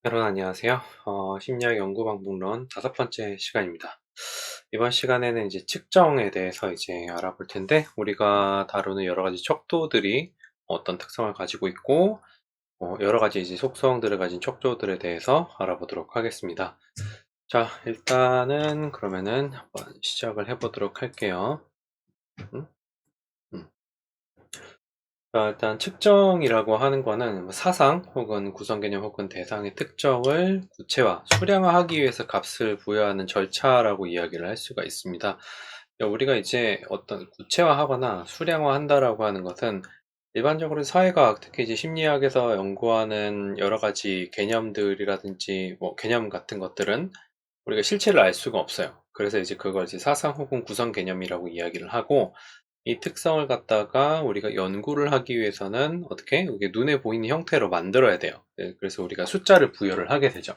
여러분 안녕하세요. 심리학 연구 방법론 5번째 시간입니다. 이번 시간에는 이제 측정에 대해서 이제 알아볼 텐데, 우리가 다루는 여러 가지 척도들이 어떤 특성을 가지고 있고, 여러 가지 이제 속성들을 가진 척도들에 대해서 알아보도록 하겠습니다. 자, 일단은 그러면은 한번 시작을 해보도록 할게요. 음, 음. 자, 일단 측정이라고 하는 거는 뭐 사상 혹은 구성개념 혹은 대상의 특정을 구체화, 수량화하기 위해서 값을 부여하는 절차라고 이야기를 할 수가 있습니다. 우리가 이제 어떤 구체화하거나 수량화한다라고 하는 것은 일반적으로 사회과학, 특히 이제 심리학에서 연구하는 여러 가지 개념들이라든지 뭐 개념 같은 것들은 우리가 실체를 알 수가 없어요. 그래서 이제 그걸 이제 사상 혹은 구성 개념이라고 이야기를 하고, 이 특성을 갖다가 우리가 연구를 하기 위해서는 어떻게 이게 눈에 보이는 형태로 만들어야 돼요. 그래서 우리가 숫자를 부여를 하게 되죠.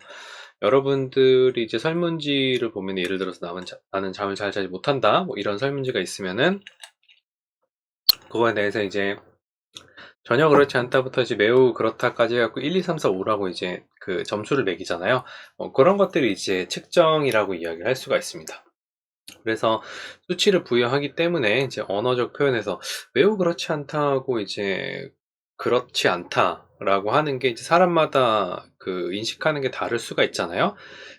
여러분들이 이제 설문지를 보면 예를 들어서 나는 잠을 잘 자지 못한다, 뭐 이런 설문지가 있으면은 그거에 대해서 이제 전혀 그렇지 않다부터 이제 매우 그렇다까지 해갖고 1, 2, 3, 4, 5라고 이제 그 점수를 매기잖아요. 그런 것들이 이제 측정이라고 이야기를 할 수가 있습니다. 그래서 수치를 부여하기 때문에 이제 언어적 표현에서 매우 그렇지 않다고 이제 그렇지 않다라고 하는 게 이제 사람마다 그 인식하는 게 다를 수가 있잖아요.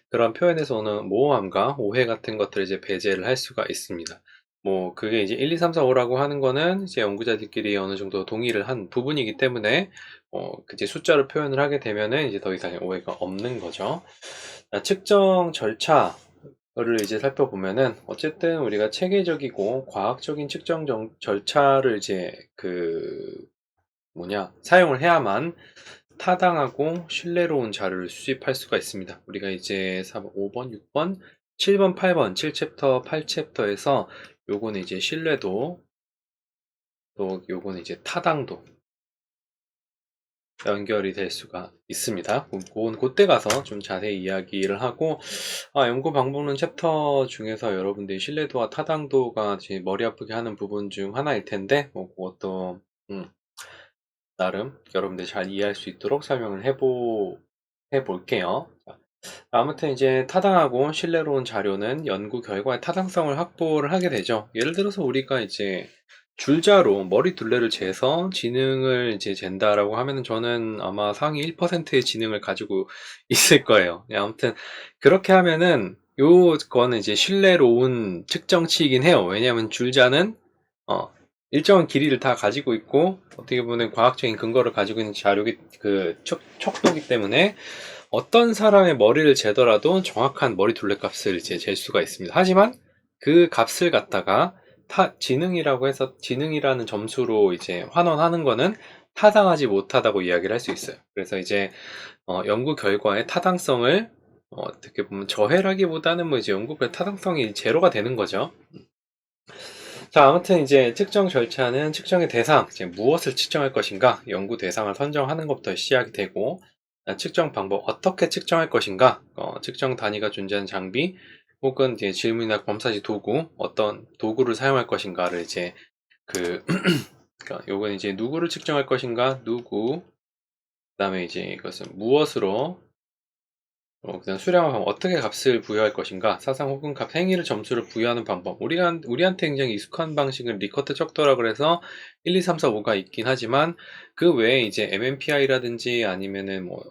그런 표현에서 오는 모호함과 오해 같은 것들을 이제 배제를 할 수가 있습니다. 뭐 그게 이제 1, 2, 3, 4, 5라고 하는 거는 이제 연구자들끼리 어느 정도 동의를 한 부분이기 때문에 이제 숫자로 표현을 하게 되면은 이제 더 이상의 오해가 없는 거죠. 측정 절차 를 이제 살펴보면은 어쨌든 우리가 체계적이고 과학적인 측정 절차를 이제 사용을 해야만 타당하고 신뢰로운 자료를 수집할 수가 있습니다. 우리가 이제 4번, 5번, 6번, 7번, 8번, 7챕터, 8챕터에서 요거는 이제 신뢰도, 또 요거는 이제 타당도 연결이 될 수가 있습니다. 그건 그때 가서 좀 자세히 이야기를 하고, 연구 방법론 챕터 중에서 여러분들이 신뢰도와 타당도가 제일 머리 아프게 하는 부분 중 하나일 텐데, 뭐 그것도 나름 여러분들이 잘 이해할 수 있도록 설명을 해볼게요. 자, 아무튼 이제 타당하고 신뢰로운 자료는 연구 결과의 타당성을 확보를 하게 되죠. 예를 들어서 우리가 이제 줄자로 머리 둘레를 재서 지능을 이제 잰다라고 하면은 저는 아마 상위 1%의 지능을 가지고 있을 거예요. 아무튼 그렇게 하면은 요거는 이제 신뢰로운 측정치이긴 해요. 왜냐하면 줄자는 어, 일정한 길이를 다 가지고 있고 어떻게 보면 과학적인 근거를 가지고 있는 자료기 그 척도기 때문에 어떤 사람의 머리를 재더라도 정확한 머리 둘레 값을 이제 잴 수가 있습니다. 하지만 그 값을 갖다가 지능이라고 해서 지능이라는 점수로 이제 환원하는 거는 타당하지 못하다고 이야기를 할 수 있어요. 그래서 이제 연구 결과의 타당성을 어떻게 보면 저해라기보다는 뭐 이제 연구 결 타당성이 제로가 되는 거죠. 자, 아무튼 이제 측정 절차는 측정의 대상, 이제 무엇을 측정할 것인가, 연구 대상을 선정하는 것부터 시작이 되고, 측정 방법, 어떻게 측정할 것인가, 측정 단위가 존재하는 장비, 혹은 이제 질문이나 검사지 도구, 어떤 도구를 사용할 것인가를 이제 그, 그러니까 요건 이제 누구를 측정할 것인가, 누구, 그 다음에 이제 이것은 무엇으로, 그다음 수량화 방법, 어떻게 값을 부여할 것인가, 사상 혹은 값 행위를 점수를 부여하는 방법. 우리한테 굉장히 익숙한 방식은 리커트 척도라 그래서 1, 2, 3, 4, 5가 있긴 하지만 그 외에 이제 MMPI라든지 아니면은 뭐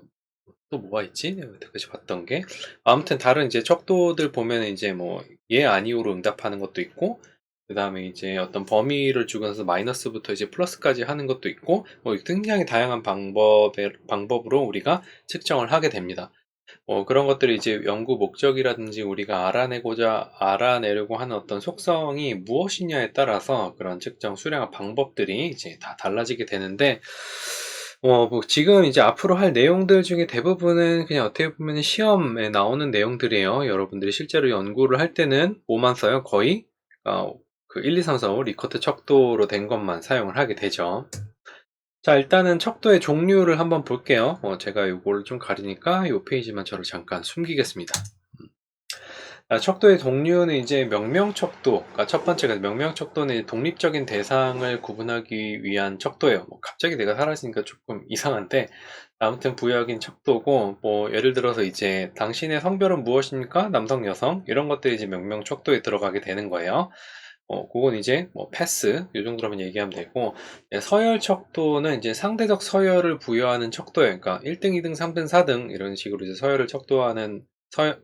또 뭐가 있지? 내가 여태까지 봤던 게 아무튼 다른 이제 척도들 보면은 이제 뭐 예 아니오로 응답하는 것도 있고, 그 다음에 이제 어떤 범위를 주고서 마이너스부터 이제 플러스까지 하는 것도 있고, 뭐 굉장히 다양한 방법으로 우리가 측정을 하게 됩니다. 그런 것들이 이제 연구 목적이라든지 우리가 알아내려고 하는 어떤 속성이 무엇이냐에 따라서 그런 측정 수량 방법들이 이제 다 달라지게 되는데, 뭐 지금 이제 앞으로 할 내용들 중에 대부분은 그냥 어떻게 보면 시험에 나오는 내용들이에요. 여러분들이 실제로 연구를 할 때는 뭐만 써요? 거의, 그 1, 2, 3, 4, 5 리커트 척도로 된 것만 사용을 하게 되죠. 자, 일단은 척도의 종류를 한번 볼게요. 제가 이걸 좀 가리니까 이 페이지만 저를 잠깐 숨기겠습니다. 척도의 동류는 이제 명명척도, 그러니까 첫 번째가 명명척도는 독립적인 대상을 구분하기 위한 척도예요. 뭐 갑자기 내가 사라지니까 조금 이상한데, 아무튼 부여하긴 척도고, 뭐 예를 들어서 이제 당신의 성별은 무엇입니까? 남성, 여성 이런 것들이 이제 명명척도에 들어가게 되는 거예요. 그건 이제 뭐 패스 이 정도로만 얘기하면 되고, 서열척도는 이제 상대적 서열을 부여하는 척도예요. 그러니까 1등, 2등, 3등, 4등 이런 식으로 이제 서열을 척도하는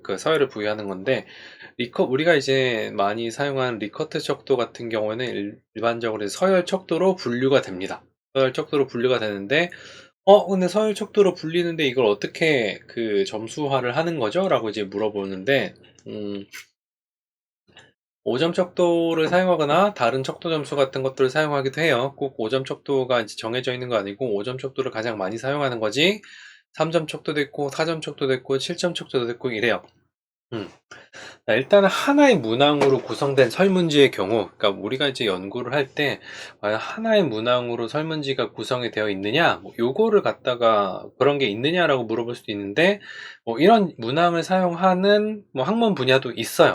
그 서열을 부여하는 건데, 우리가 이제 많이 사용하는 리커트 척도 같은 경우에는 일반적으로 서열 척도로 분류가 됩니다. 서열 척도로 분류가 되는데, 근데 서열 척도로 분리는데 이걸 어떻게 그 점수화를 하는 거죠? 라고 이제 물어보는데, 5점 척도를 사용하거나 다른 척도 점수 같은 것들을 사용하기도 해요. 꼭 5점 척도가 이제 정해져 있는 거 아니고 5점 척도를 가장 많이 사용하는 거지, 3점 척도도 있고 4점 척도도 있고 7점 척도도 있고 이래요. 일단은 하나의 문항으로 구성된 설문지의 경우, 그러니까 우리가 이제 연구를 할 때 과연 하나의 문항으로 설문지가 구성이 되어 있느냐, 뭐 요거를 갖다가 그런 게 있느냐라고 물어볼 수도 있는데, 뭐 이런 문항을 사용하는 뭐 학문 분야도 있어요.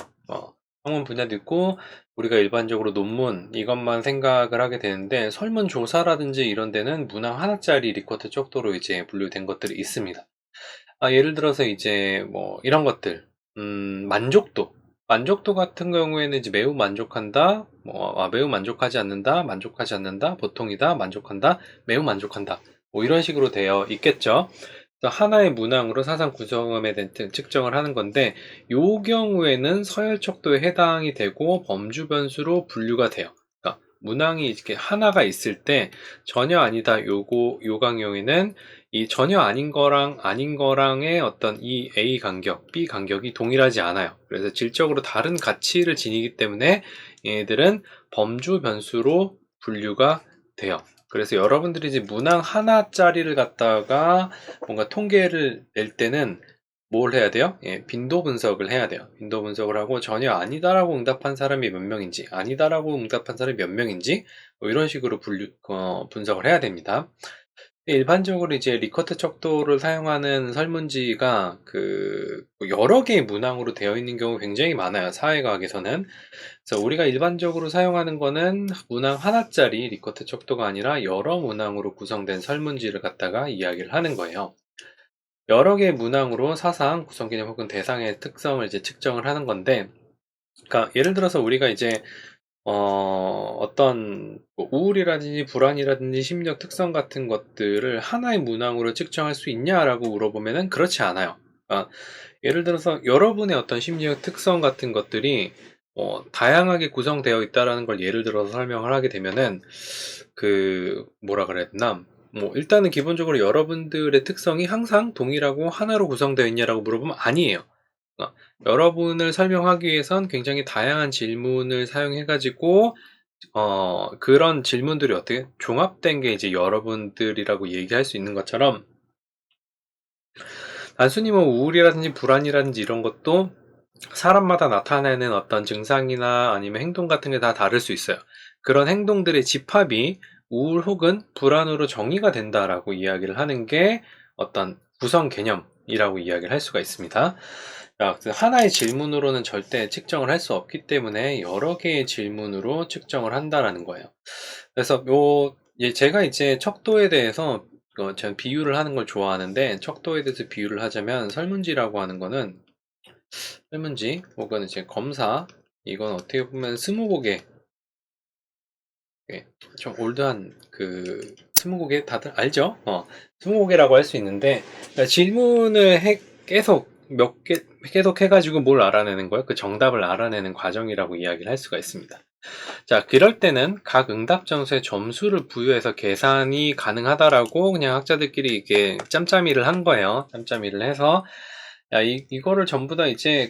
학문 분야도 있고, 우리가 일반적으로 논문 이것만 생각을 하게 되는데, 설문조사라든지 이런 데는 문항 하나짜리 리코트 척도로 이제 분류된 것들이 있습니다. 예를 들어서 이제 뭐 이런 것들, 만족도 같은 경우에는 이제 매우 만족한다, 매우 만족하지 않는다, 만족하지 않는다, 보통이다, 만족한다, 매우 만족한다, 뭐 이런 식으로 되어 있겠죠. 그래서 하나의 문항으로 사상 구성음에 대한 측정을 하는 건데, 요 경우에는 서열 척도에 해당이 되고 범주 변수로 분류가 돼요. 그러니까 문항이 이렇게 하나가 있을 때 전혀 아니다, 요 강경우에는 이 전혀 아닌 거랑 아닌 거랑의 어떤 이 A 간격, B 간격이 동일하지 않아요. 그래서 질적으로 다른 가치를 지니기 때문에 얘네들은 범주 변수로 분류가 돼요. 그래서 여러분들이 이제 문항 하나짜리를 갖다가 뭔가 통계를 낼 때는 뭘 해야 돼요? 빈도 분석을 해야 돼요. 빈도 분석을 하고 전혀 아니다라고 응답한 사람이 몇 명인지, 아니다라고 응답한 사람이 몇 명인지, 뭐 이런 식으로 분석을 해야 됩니다. 일반적으로 이제 리커트 척도를 사용하는 설문지가 여러 개의 문항으로 되어 있는 경우 굉장히 많아요. 사회과학에서는. 그래서 우리가 일반적으로 사용하는 거는 문항 하나짜리 리커트 척도가 아니라 여러 문항으로 구성된 설문지를 갖다가 이야기를 하는 거예요. 여러 개의 문항으로 사상, 구성개념 혹은 대상의 특성을 이제 측정을 하는 건데, 그러니까 예를 들어서 우리가 이제 어떤 뭐 우울이라든지 불안이라든지 심리적 특성 같은 것들을 하나의 문항으로 측정할 수 있냐라고 물어보면은 그렇지 않아요. 그러니까 예를 들어서 여러분의 어떤 심리적 특성 같은 것들이 다양하게 구성되어 있다라는 걸 예를 들어서 설명을 하게 되면은, 뭐라 그래야 되나? 뭐 일단은 기본적으로 여러분들의 특성이 항상 동일하고 하나로 구성되어 있냐라고 물어보면 아니에요. 여러분을 설명하기 위해선 굉장히 다양한 질문을 사용해가지고, 그런 질문들이 어떻게 종합된 게 이제 여러분들이라고 얘기할 수 있는 것처럼, 단순히 뭐 우울이라든지 불안이라든지 이런 것도 사람마다 나타내는 어떤 증상이나 아니면 행동 같은 게 다 다를 수 있어요. 그런 행동들의 집합이 우울 혹은 불안으로 정의가 된다라고 이야기를 하는 게 어떤 구성 개념이라고 이야기를 할 수가 있습니다. 하나의 질문으로는 절대 측정을 할 수 없기 때문에 여러 개의 질문으로 측정을 한다라는 거예요. 그래서 제가 이제 척도에 대해서 전 비유를 하는 걸 좋아하는데, 척도에 대해서 비유를 하자면 설문지라고 하는 거는, 설문지 혹은 이제 검사, 이건 어떻게 보면 스무고개, 좀 올드한 스무고개 다들 알죠? 스무고개라고 할 수 있는데, 그러니까 질문을 계속 해가지고 뭘 알아내는 거예요? 그 정답을 알아내는 과정이라고 이야기를 할 수가 있습니다. 자, 그럴 때는 각 응답 점수에 점수를 부여해서 계산이 가능하다라고 그냥 학자들끼리 이게 짬짬이를 한 거예요. 짬짬이를 해서, 야, 이거를 전부 다 이제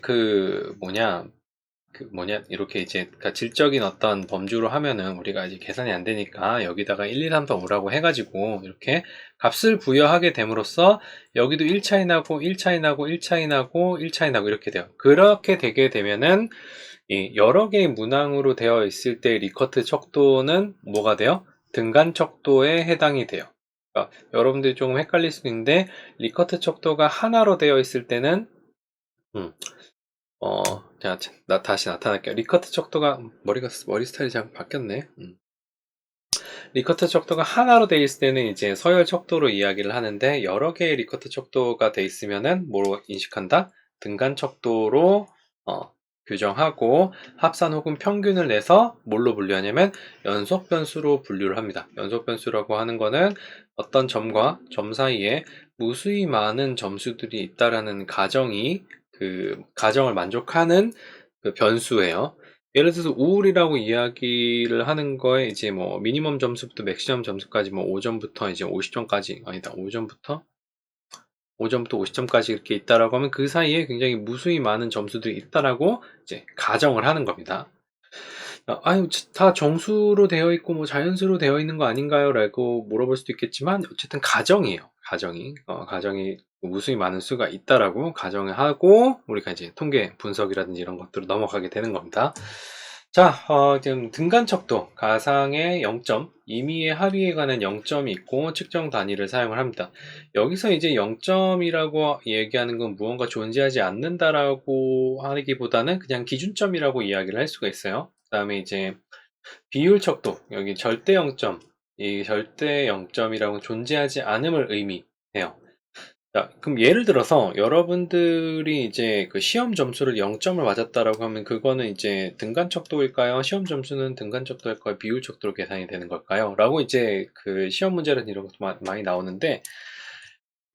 이렇게 이제, 그러니까 질적인 어떤 범주로 하면은 우리가 이제 계산이 안 되니까 여기다가 1, 2, 3, 4, 5라고 해가지고 이렇게 값을 부여하게 됨으로써 여기도 1 차이 나고 1 차이 나고 1 차이 나고 1 차이 나고 이렇게 돼요. 그렇게 되게 되면은 이 여러 개의 문항으로 되어 있을 때 리커트 척도는 뭐가 돼요? 등간 척도에 해당이 돼요. 그러니까 여러분들이 조금 헷갈릴 수 있는데, 리커트 척도가 하나로 되어 있을 때는 자, 다시 나타날게요. 리커트 척도가, 머리 스타일이 잘 바뀌었네. 리커트 척도가 하나로 돼 있을 때는 이제 서열 척도로 이야기를 하는데, 여러 개의 리커트 척도가 돼 있으면은 뭐로 인식한다? 등간 척도로 규정하고, 합산 혹은 평균을 내서 뭘로 분류하냐면 연속 변수로 분류를 합니다. 연속 변수라고 하는 거는 어떤 점과 점 사이에 무수히 많은 점수들이 있다라는 그 가정을 만족하는 그 변수예요. 예를 들어서 우울이라고 이야기를 하는 거에 이제 뭐 미니멈 점수부터 맥시멈 점수까지 뭐 5점부터 이제 50점까지, 아니다, 5점부터 50점까지 이렇게 있다라고 하면 그 사이에 굉장히 무수히 많은 점수들이 있다라고 이제 가정을 하는 겁니다. 아유, 다 정수로 되어 있고 뭐 자연수로 되어 있는 거 아닌가요? 라고 물어볼 수도 있겠지만, 어쨌든 가정이에요. 가정이 무수히 많은 수가 있다라고 가정을 하고, 우리가 이제 통계 분석이라든지 이런 것들로 넘어가게 되는 겁니다. 자, 지금 등간척도, 가상의 0점, 임의의 합의에 관한 0점이 있고 측정 단위를 사용을 합니다. 여기서 이제 0점이라고 얘기하는 건 무언가 존재하지 않는다라고 하기보다는 그냥 기준점이라고 이야기를 할 수가 있어요. 그 다음에 이제 비율 척도, 여기 절대 0점, 이 절대 0점이라고 존재하지 않음을 의미해요. 자, 그럼 예를 들어서 여러분들이 이제 그 시험 점수를 0점을 맞았다라고 하면 그거는 이제 등간 척도일까요? 시험 점수는 등간 척도일까요? 비율 척도로 계산이 되는 걸까요? 라고 이제 그 시험 문제는 이런 것도 많이 나오는데,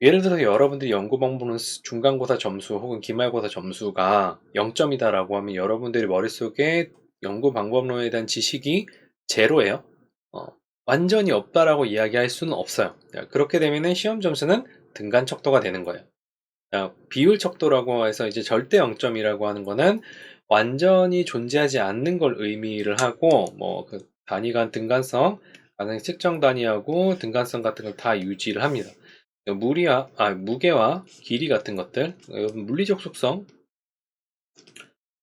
예를 들어서 여러분들이 연구 방법은 중간고사 점수 혹은 기말고사 점수가 0점이다라고 하면 여러분들이 머릿속에 연구 방법론에 대한 지식이 제로예요. 어, 완전히 없다라고 이야기할 수는 없어요. 그렇게 되면은 시험 점수는 등간 척도가 되는 거예요. 비율 척도라고 해서 이제 절대 0점이라고 하는 거는 완전히 존재하지 않는 걸 의미를 하고, 뭐 그 단위간 등간성, 가상 측정 단위하고 등간성 같은 걸 다 유지를 합니다. 무게와 길이 같은 것들, 물리적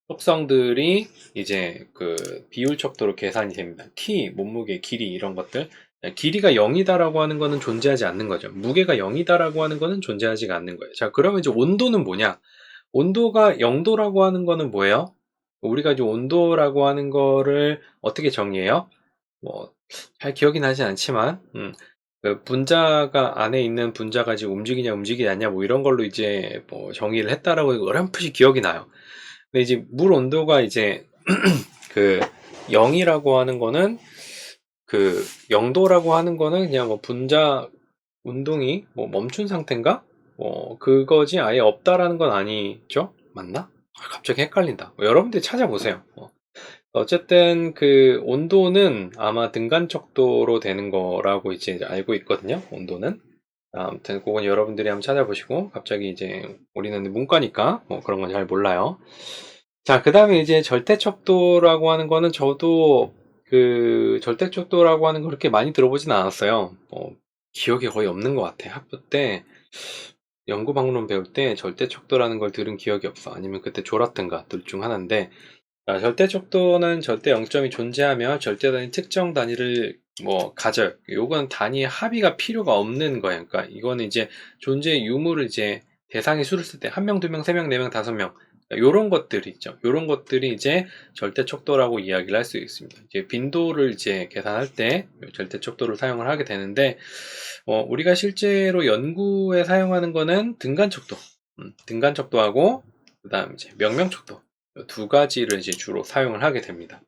속성들이 이제 그 비율 척도로 계산이 됩니다. 키, 몸무게, 길이 이런 것들. 길이가 0이다라고 하는 거는 존재하지 않는 거죠. 무게가 0이다라고 하는 거는 존재하지가 않는 거예요. 자, 그러면 이제 온도는 뭐냐? 온도가 0도라고 하는 거는 뭐예요? 우리가 이제 온도라고 하는 거를 어떻게 정의해요? 뭐, 잘 기억이 나지 않지만, 그 분자가 안에 있는 분자가 지금 움직이냐 움직이지 않냐 뭐 이런 걸로 이제 뭐 정의를 했다라고 어렴풋이 기억이 나요. 근데 이제 물 온도가 이제 그 0이라고 하는 거는, 그 0도라고 하는 거는 그냥 뭐 분자 운동이 뭐 멈춘 상태인가? 그거지 아예 없다라는 건 아니죠? 맞나? 갑자기 헷갈린다. 여러분들이 찾아보세요. 어쨌든 그 온도는 아마 등간 척도로 되는 거라고 이제 알고 있거든요. 온도는. 아무튼 그건 여러분들이 한번 찾아보시고, 갑자기 이제 우리는 문과니까 뭐 그런 건 잘 몰라요. 자, 그 다음에 이제 절대척도라고 하는 거는 저도 그 절대척도라고 하는 거 그렇게 많이 들어보진 않았어요. 기억이 거의 없는 것 같아. 학부 때 연구방론 배울 때 절대척도라는 걸 들은 기억이 없어. 아니면 그때 졸았든가 둘 중 하나인데, 절대척도는 절대 0점이 존재하며 절대 단위 특정 단위를 뭐 가져요. 요건 단위의 합의가 필요가 없는 거예요. 그러니까 이거는 이제 존재의 유무를 이제 대상의 수를 쓸 때 한 명, 두 명, 세 명, 네 명, 다섯 명, 요런 것들이 있죠. 요런 것들이 이제 절대척도라고 이야기를 할 수 있습니다. 이제 빈도를 이제 계산할 때 절대척도를 사용을 하게 되는데, 우리가 실제로 연구에 사용하는 거는 등간척도, 등간척도하고 그다음 이제 명명척도, 두 가지를 이제 주로 사용을 하게 됩니다.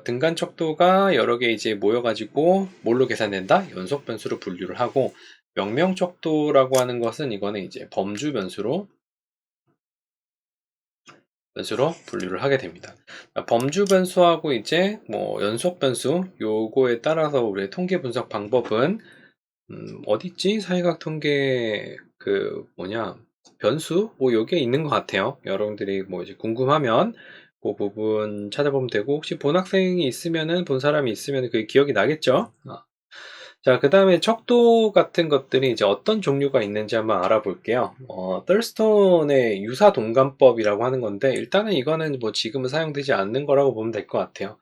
등간 척도가 여러 개 이제 모여가지고 뭘로 계산된다? 연속 변수로 분류를 하고, 명명 척도라고 하는 것은 이거는 이제 범주 변수로 분류를 하게 됩니다. 범주 변수하고 이제 뭐 연속 변수, 요거에 따라서 우리의 통계 분석 방법은 어딨지? 사회학 통계 그 뭐냐, 변수 뭐 요게 있는 것 같아요. 여러분들이 뭐 이제 궁금하면 그 부분 찾아보면 되고, 혹시 본 학생이 있으면은, 본 사람이 있으면 그게 기억이 나겠죠. 자, 그 다음에 척도 같은 것들이 이제 어떤 종류가 있는지 한번 알아볼게요. 덜스톤의 유사 동감법이라고 하는 건데, 일단은 이거는 뭐 지금은 사용되지 않는 거라고 보면 될 것 같아요.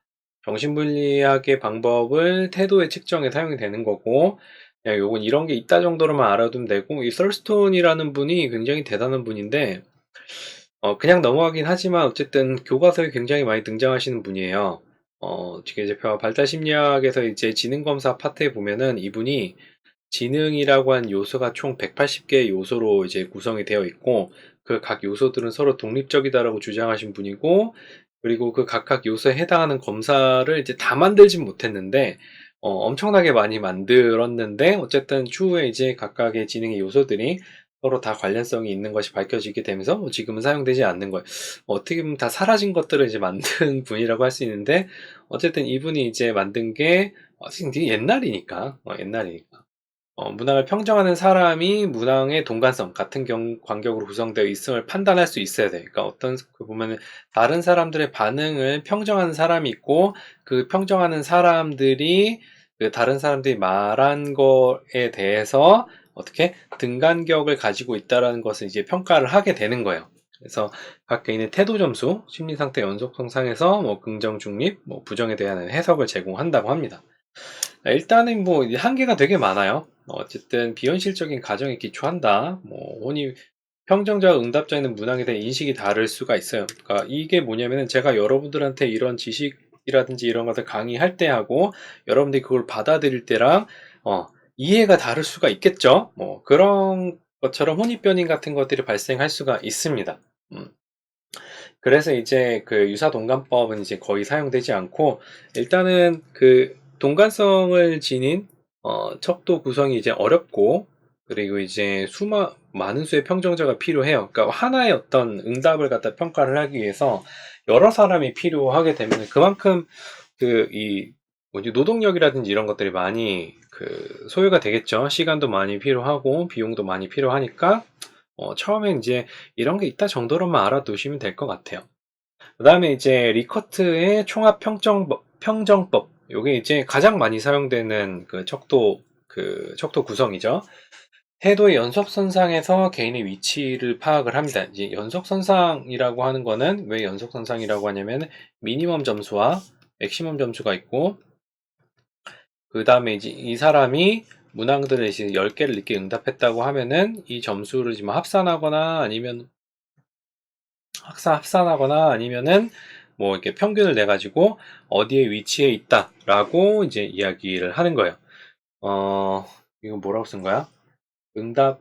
정신분리학의 방법을 태도의 측정에 사용이 되는 거고, 그냥 요건 이런 게 있다 정도로만 알아두면 되고, 이 썰스톤이라는 분이 굉장히 대단한 분인데, 그냥 넘어가긴 하지만 어쨌든 교과서에 굉장히 많이 등장하시는 분이에요. 지금 이제 발달 심리학에서 이제 지능 검사 파트에 보면은 이분이 지능이라고 한 요소가 총 180개의 요소로 이제 구성이 되어 있고, 그 각 요소들은 서로 독립적이다라고 주장하신 분이고, 그리고 그 각각 요소에 해당하는 검사를 이제 다 만들진 못했는데, 엄청나게 많이 만들었는데, 어쨌든 추후에 이제 각각의 지능의 요소들이 서로 다 관련성이 있는 것이 밝혀지게 되면서 지금은 사용되지 않는 거예요. 어떻게 보면 다 사라진 것들을 이제 만든 분이라고 할 수 있는데, 어쨌든 이분이 이제 만든 게 되게 옛날이니까, 옛날이니까. 문항을 평정하는 사람이 문항의 동관성 같은 간격으로 구성되어 있음을 판단할 수 있어야 돼. 그러니까 보면은 다른 사람들의 반응을 평정하는 사람이 있고, 그 평정하는 사람들이 그 다른 사람들이 말한 거에 대해서 어떻게 등간격을 가지고 있다라는 것을 이제 평가를 하게 되는 거예요. 그래서 각 개인의 태도 점수, 심리 상태 연속성상에서 뭐 긍정, 중립, 뭐 부정에 대한 해석을 제공한다고 합니다. 일단은 뭐 한계가 되게 많아요. 어쨌든 비현실적인 가정에 기초한다. 뭐 혼이 평정자와 응답자에는 문항에 대한 인식이 다를 수가 있어요. 그러니까 이게 뭐냐면은 제가 여러분들한테 이런 지식이라든지 이런 것을 강의할 때 하고 여러분들이 그걸 받아들일 때랑 이해가 다를 수가 있겠죠. 뭐 그런 것처럼 혼입변인 같은 것들이 발생할 수가 있습니다. 음. 그래서 이제 그 유사동감법은 이제 거의 사용되지 않고, 일단은 그 동관성을 지닌 척도 구성이 이제 어렵고, 그리고 이제 많은 수의 평정자가 필요해요. 그러니까 하나의 어떤 응답을 갖다 평가를 하기 위해서 여러 사람이 필요하게 되면 그만큼 이 뭐지 노동력이라든지 이런 것들이 많이 소요가 되겠죠. 시간도 많이 필요하고 비용도 많이 필요하니까 처음에 이제 이런 게 있다 정도로만 알아두시면 될 것 같아요. 그 다음에 이제 리커트의 평정법. 요게 이제 가장 많이 사용되는 척도 구성이죠. 태도의 연속선상에서 개인의 위치를 파악을 합니다. 이제 연속선상이라고 하는 거는 왜 연속선상이라고 하냐면 미니멈 점수와 맥시멈 점수가 있고, 그 다음에 이제 이 사람이 문항들을 이제 10개를 늦게 응답했다고 하면은 이 점수를 지금 합산하거나 아니면은 뭐 이렇게 평균을 내 가지고 어디에 위치해 있다라고 이제 이야기를 하는 거예요. 이거 뭐라고 쓴 거야? 응답,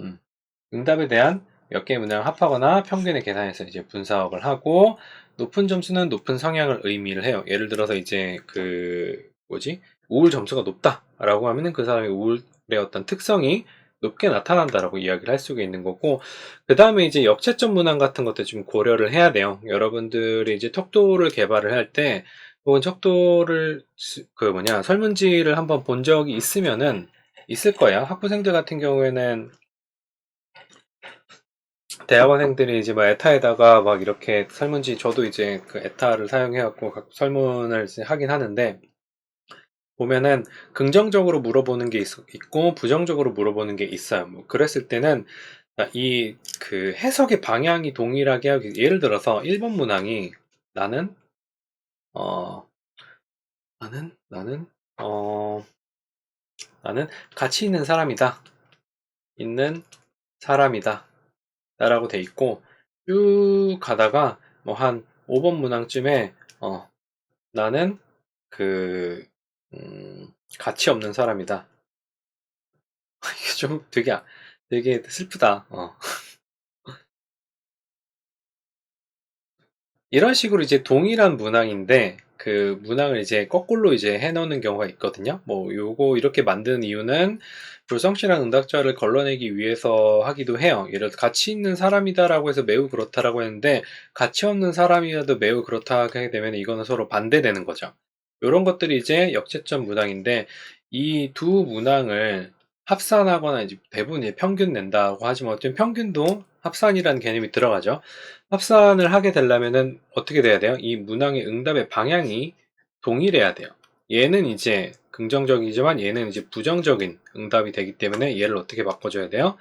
음, 응답에 대한 몇 개의 문항을 합하거나 평균을 계산해서 이제 분석을 하고, 높은 점수는 높은 성향을 의미를 해요. 예를 들어서 이제 우울 점수가 높다라고 하면은 그 사람의 우울의 어떤 특성이 높게 나타난다라고 이야기를 할 수가 있는 거고, 그 다음에 이제 역체점 문항 같은 것도 좀 고려를 해야 돼요. 여러분들이 이제 척도를 개발을 할 때, 혹은 척도를 설문지를 한번 본 적이 있을 거예요. 학부생들 같은 경우에는 대학원생들이 이제 막 에타에다가 막 이렇게 설문지, 저도 이제 그 에타를 사용해갖고 각 설문을 이제 하긴 하는데, 보면은 긍정적으로 물어보는 게 있고 부정적으로 물어보는 게 있어요. 뭐 그랬을 때는 이 해석의 방향이 동일하게 하기, 예를 들어서 1번 문항이 나는 어 나는 어 나는 가치 있는 사람이다 라고 돼 있고, 쭉 가다가 뭐 한 5번 문항쯤에 나는 그 가치 없는 사람이다. 이게 좀 되게 슬프다. 이런 식으로 이제 동일한 문항인데 그 문항을 이제 거꾸로 이제 해놓는 경우가 있거든요. 뭐 요거 이렇게 만든 이유는 불성실한 응답자를 걸러내기 위해서 하기도 해요. 예를 들어 가치 있는 사람이다라고 해서 매우 그렇다라고 했는데 가치 없는 사람이라도 매우 그렇다 하게 되면 이거는 서로 반대되는 거죠. 요런 것들이 이제 역체점 문항인데, 이 두 문항을 합산하거나 이제 대부분 이제 평균 낸다고 하지만 어쨌든 평균도 합산이라는 개념이 들어가죠. 합산을 하게 되려면은 어떻게 돼야 돼요? 이 문항의 응답의 방향이 동일해야 돼요. 얘는 이제 긍정적이지만 얘는 이제 부정적인 응답이 되기 때문에 얘를 어떻게 바꿔줘야 돼요?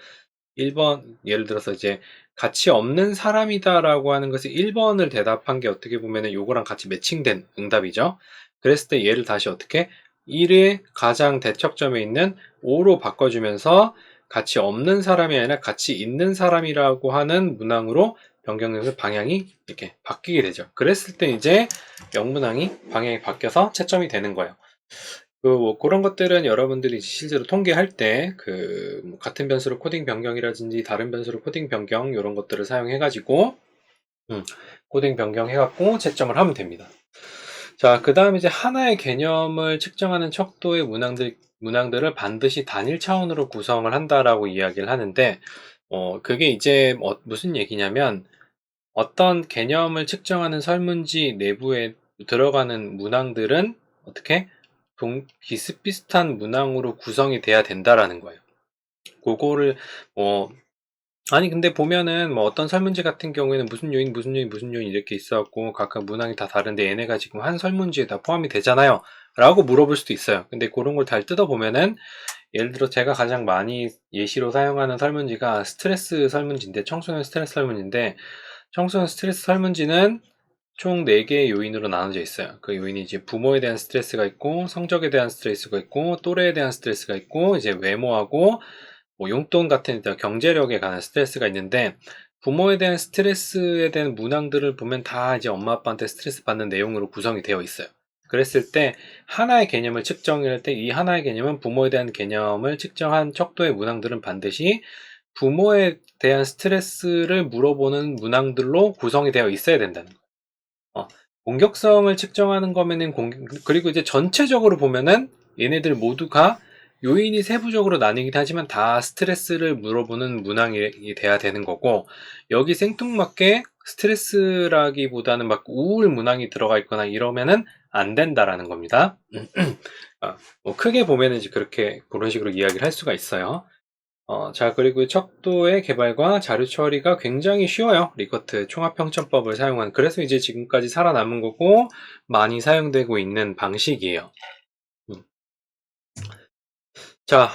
1번, 예를 들어서 이제 가치 없는 사람이다라고 하는 것이 1번을 대답한 게 어떻게 보면은 요거랑 같이 매칭된 응답이죠. 그랬을 때 얘를 다시 어떻게 1의 가장 대척점에 있는 5로 바꿔주면서 같이 없는 사람이 아니라 같이 있는 사람이라고 하는 문항으로 변경되면서 방향이 이렇게 바뀌게 되죠. 그랬을 때 이제 영문항이 방향이 바뀌어서 채점이 되는 거예요. 뭐 그런 것들은 여러분들이 실제로 통계할 때 뭐 같은 변수로 코딩 변경이라든지 다른 변수로 코딩 변경 이런 것들을 사용해가지고 코딩 변경해갖고 채점을 하면 됩니다. 자, 그 다음에 이제 하나의 개념을 측정하는 척도의 문항들을 반드시 단일 차원으로 구성을 한다라고 이야기를 하는데, 그게 이제 무슨 얘기냐면, 어떤 개념을 측정하는 설문지 내부에 들어가는 문항들은 어떻게 비슷비슷한 문항으로 구성이 돼야 된다라는 거예요. 그거를 아니 근데 보면은 뭐 어떤 설문지 같은 경우에는 무슨 요인 이렇게 있어갖고 각각 문항이 다 다른데 얘네가 지금 한 설문지에 다 포함이 되잖아요 라고 물어볼 수도 있어요. 근데 그런 걸 잘 뜯어보면은 예를 들어 제가 가장 많이 예시로 사용하는 설문지가 스트레스 설문지인데, 청소년 스트레스 설문지인데, 청소년 스트레스 설문지는 총 4개의 요인으로 나눠져 있어요. 그 요인이 이제 부모에 대한 스트레스가 있고, 성적에 대한 스트레스가 있고, 또래에 대한 스트레스가 있고, 이제 외모하고 뭐 용돈 같은 경제력에 관한 스트레스가 있는데, 부모에 대한 스트레스에 대한 문항들을 보면 다 이제 엄마 아빠한테 스트레스 받는 내용으로 구성이 되어 있어요. 그랬을 때 하나의 개념을 측정할 때 이 하나의 개념은 부모에 대한 개념을 측정한 척도의 문항들은 반드시 부모에 대한 스트레스를 물어보는 문항들로 구성이 되어 있어야 된다는 거예요. 공격성을 측정하는 거면은 그리고 이제 전체적으로 보면은 얘네들 모두가 요인이 세부적으로 나뉘긴 하지만 다 스트레스를 물어보는 문항이 돼야 되는 거고, 여기 생뚱맞게 스트레스라기보다는 막 우울 문항이 들어가 있거나 이러면은 안 된다라는 겁니다. 뭐 크게 보면은 이제 그런 식으로 이야기를 할 수가 있어요. 자, 그리고 척도의 개발과 자료 처리가 굉장히 쉬워요. 리커트 총합평점법을 사용한. 그래서 이제 지금까지 살아남은 거고 많이 사용되고 있는 방식이에요. 자,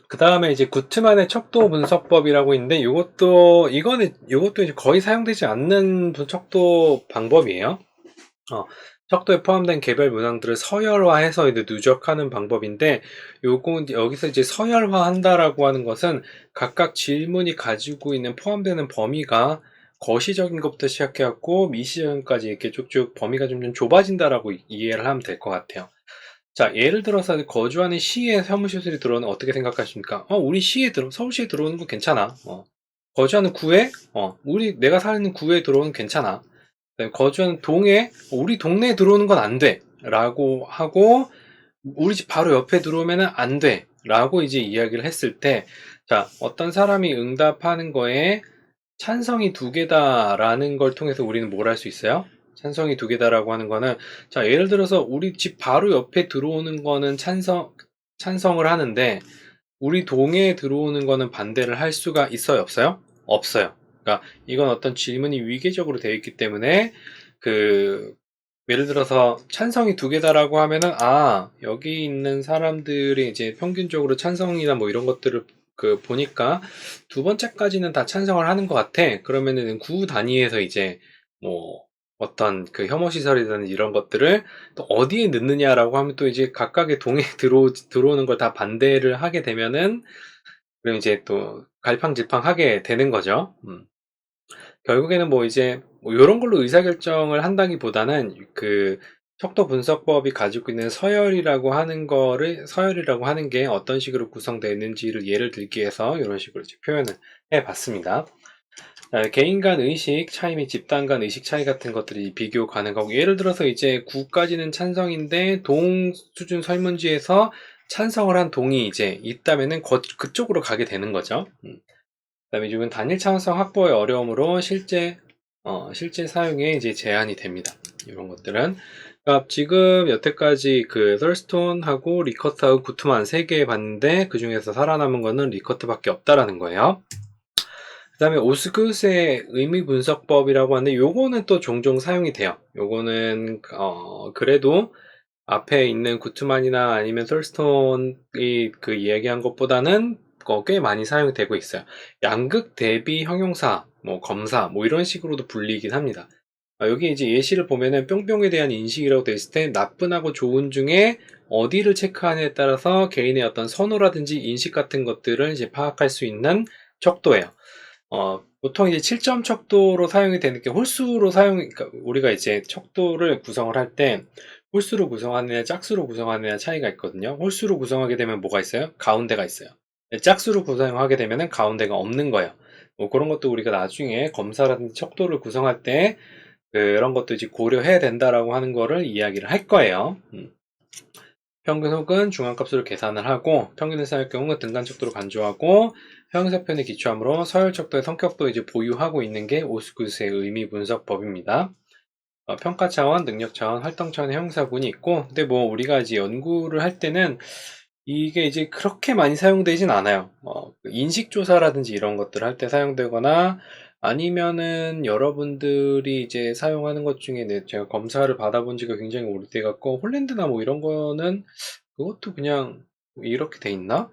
그 다음에 이제 구트만의 척도 분석법이라고 있는데, 이것도 이제 거의 사용되지 않는 척도 방법이에요. 척도에 포함된 개별 문항들을 서열화해서 이제 누적하는 방법인데, 여기서 이제 서열화한다라고 하는 것은 각각 질문이 가지고 있는 포함되는 범위가 거시적인 것부터 시작해갖고 미시적인까지 이렇게 쭉쭉 범위가 좀 좁아진다라고 이해를 하면 될 것 같아요. 자, 예를 들어서 거주하는 시에 사무실들이 들어오는 어떻게 생각하십니까? 우리 서울시에 들어오는 거 괜찮아. 거주하는 구에, 내가 사는 구에 들어오는 괜찮아. 거주하는 동에, 우리 동네에 들어오는 건 안 돼. 라고 하고, 우리 집 바로 옆에 들어오면 안 돼. 라고 이제 이야기를 했을 때, 자, 어떤 사람이 응답하는 거에 찬성이 2개다라는 걸 통해서 우리는 뭘 할 수 있어요? 찬성이 2개다라고 하는 거는, 자, 예를 들어서 우리 집 바로 옆에 들어오는 거는 찬성을 하는데, 우리 동에 들어오는 거는 반대를 할 수가 있어요, 없어요? 없어요. 그러니까 이건 어떤 질문이 위계적으로 되어 있기 때문에 예를 들어서 찬성이 2개다라고 하면은 여기 있는 사람들이 이제 평균적으로 찬성이나 뭐 이런 것들을 보니까 2번째까지는 다 찬성을 하는 것 같아. 그러면은 구 단위에서 이제 뭐 어떤 혐오 시설이라든지 이런 것들을 또 어디에 넣느냐라고 하면 또 이제 각각의 동에 들어오는 걸 다 반대를 하게 되면은, 그럼 이제 또 갈팡질팡하게 되는 거죠. 결국에는 뭐 이제 뭐 이런 걸로 의사결정을 한다기보다는 척도 분석법이 가지고 있는 서열이라고 하는 게 어떤 식으로 구성되어 있는지를 예를 들기 위해서 이런 식으로 이제 표현을 해봤습니다. 개인 간 의식 차이 및 집단 간 의식 차이 같은 것들이 비교 가능하고, 예를 들어서 이제 9까지는 찬성인데 동 수준 설문지에서 찬성을 한 동이 이제 있다면은 그쪽으로 가게 되는 거죠. 그다음에 이건 단일 차원성 확보의 어려움으로 실제 사용에 이제 제한이 됩니다. 이런 것들은. 그러니까 지금 여태까지 썰스톤하고 리커트하고 구트만 3개 봤는데, 그 중에서 살아남은 거는 리커트밖에 없다라는 거예요. 그 다음에 오스굿의 의미 분석법이라고 하는데, 요거는 또 종종 사용이 돼요. 요거는 그래도 앞에 있는 구트만이나 아니면 썰스톤이 이야기한 것보다는 꽤 많이 사용이 되고 있어요. 양극 대비 형용사, 뭐 검사, 뭐 이런 식으로도 불리긴 합니다. 여기 이제 예시를 보면은 뿅뿅에 대한 인식이라고 되어 있을 때 나쁜하고 좋은 중에 어디를 체크하느냐에 따라서 개인의 어떤 선호라든지 인식 같은 것들을 이제 파악할 수 있는 척도예요. 보통 이제 7점 척도로 사용이 되는 게 홀수로 그러니까 우리가 이제 척도를 구성을 할 때 홀수로 구성하느냐 짝수로 구성하느냐 차이가 있거든요. 홀수로 구성하게 되면 뭐가 있어요? 가운데가 있어요. 짝수로 구성하게 되면은 가운데가 없는 거예요. 뭐 그런 것도 우리가 나중에 검사라든지 척도를 구성할 때 그런 것도 이제 고려해야 된다라고 하는 거를 이야기를 할 거예요. 평균 혹은 중앙값으로 계산을 하고 평균을 쌓을 경우 등간 척도로 간주하고 형용사편에 기초하므로 서열 척도의 성격도 이제 보유하고 있는 게 오스쿠스의 의미 분석법입니다. 평가 차원, 능력 차원, 활동 차원의 형용사군이 있고, 근데 뭐 우리가 이제 연구를 할 때는 이게 이제 그렇게 많이 사용되진 않아요. 인식 조사라든지 이런 것들 할 때 사용되거나 아니면은 여러분들이 이제 사용하는 것 중에 제가 검사를 받아본 지가 굉장히 오래돼 갖고 홀랜드나 뭐 이런 거는 그것도 그냥 이렇게 돼 있나?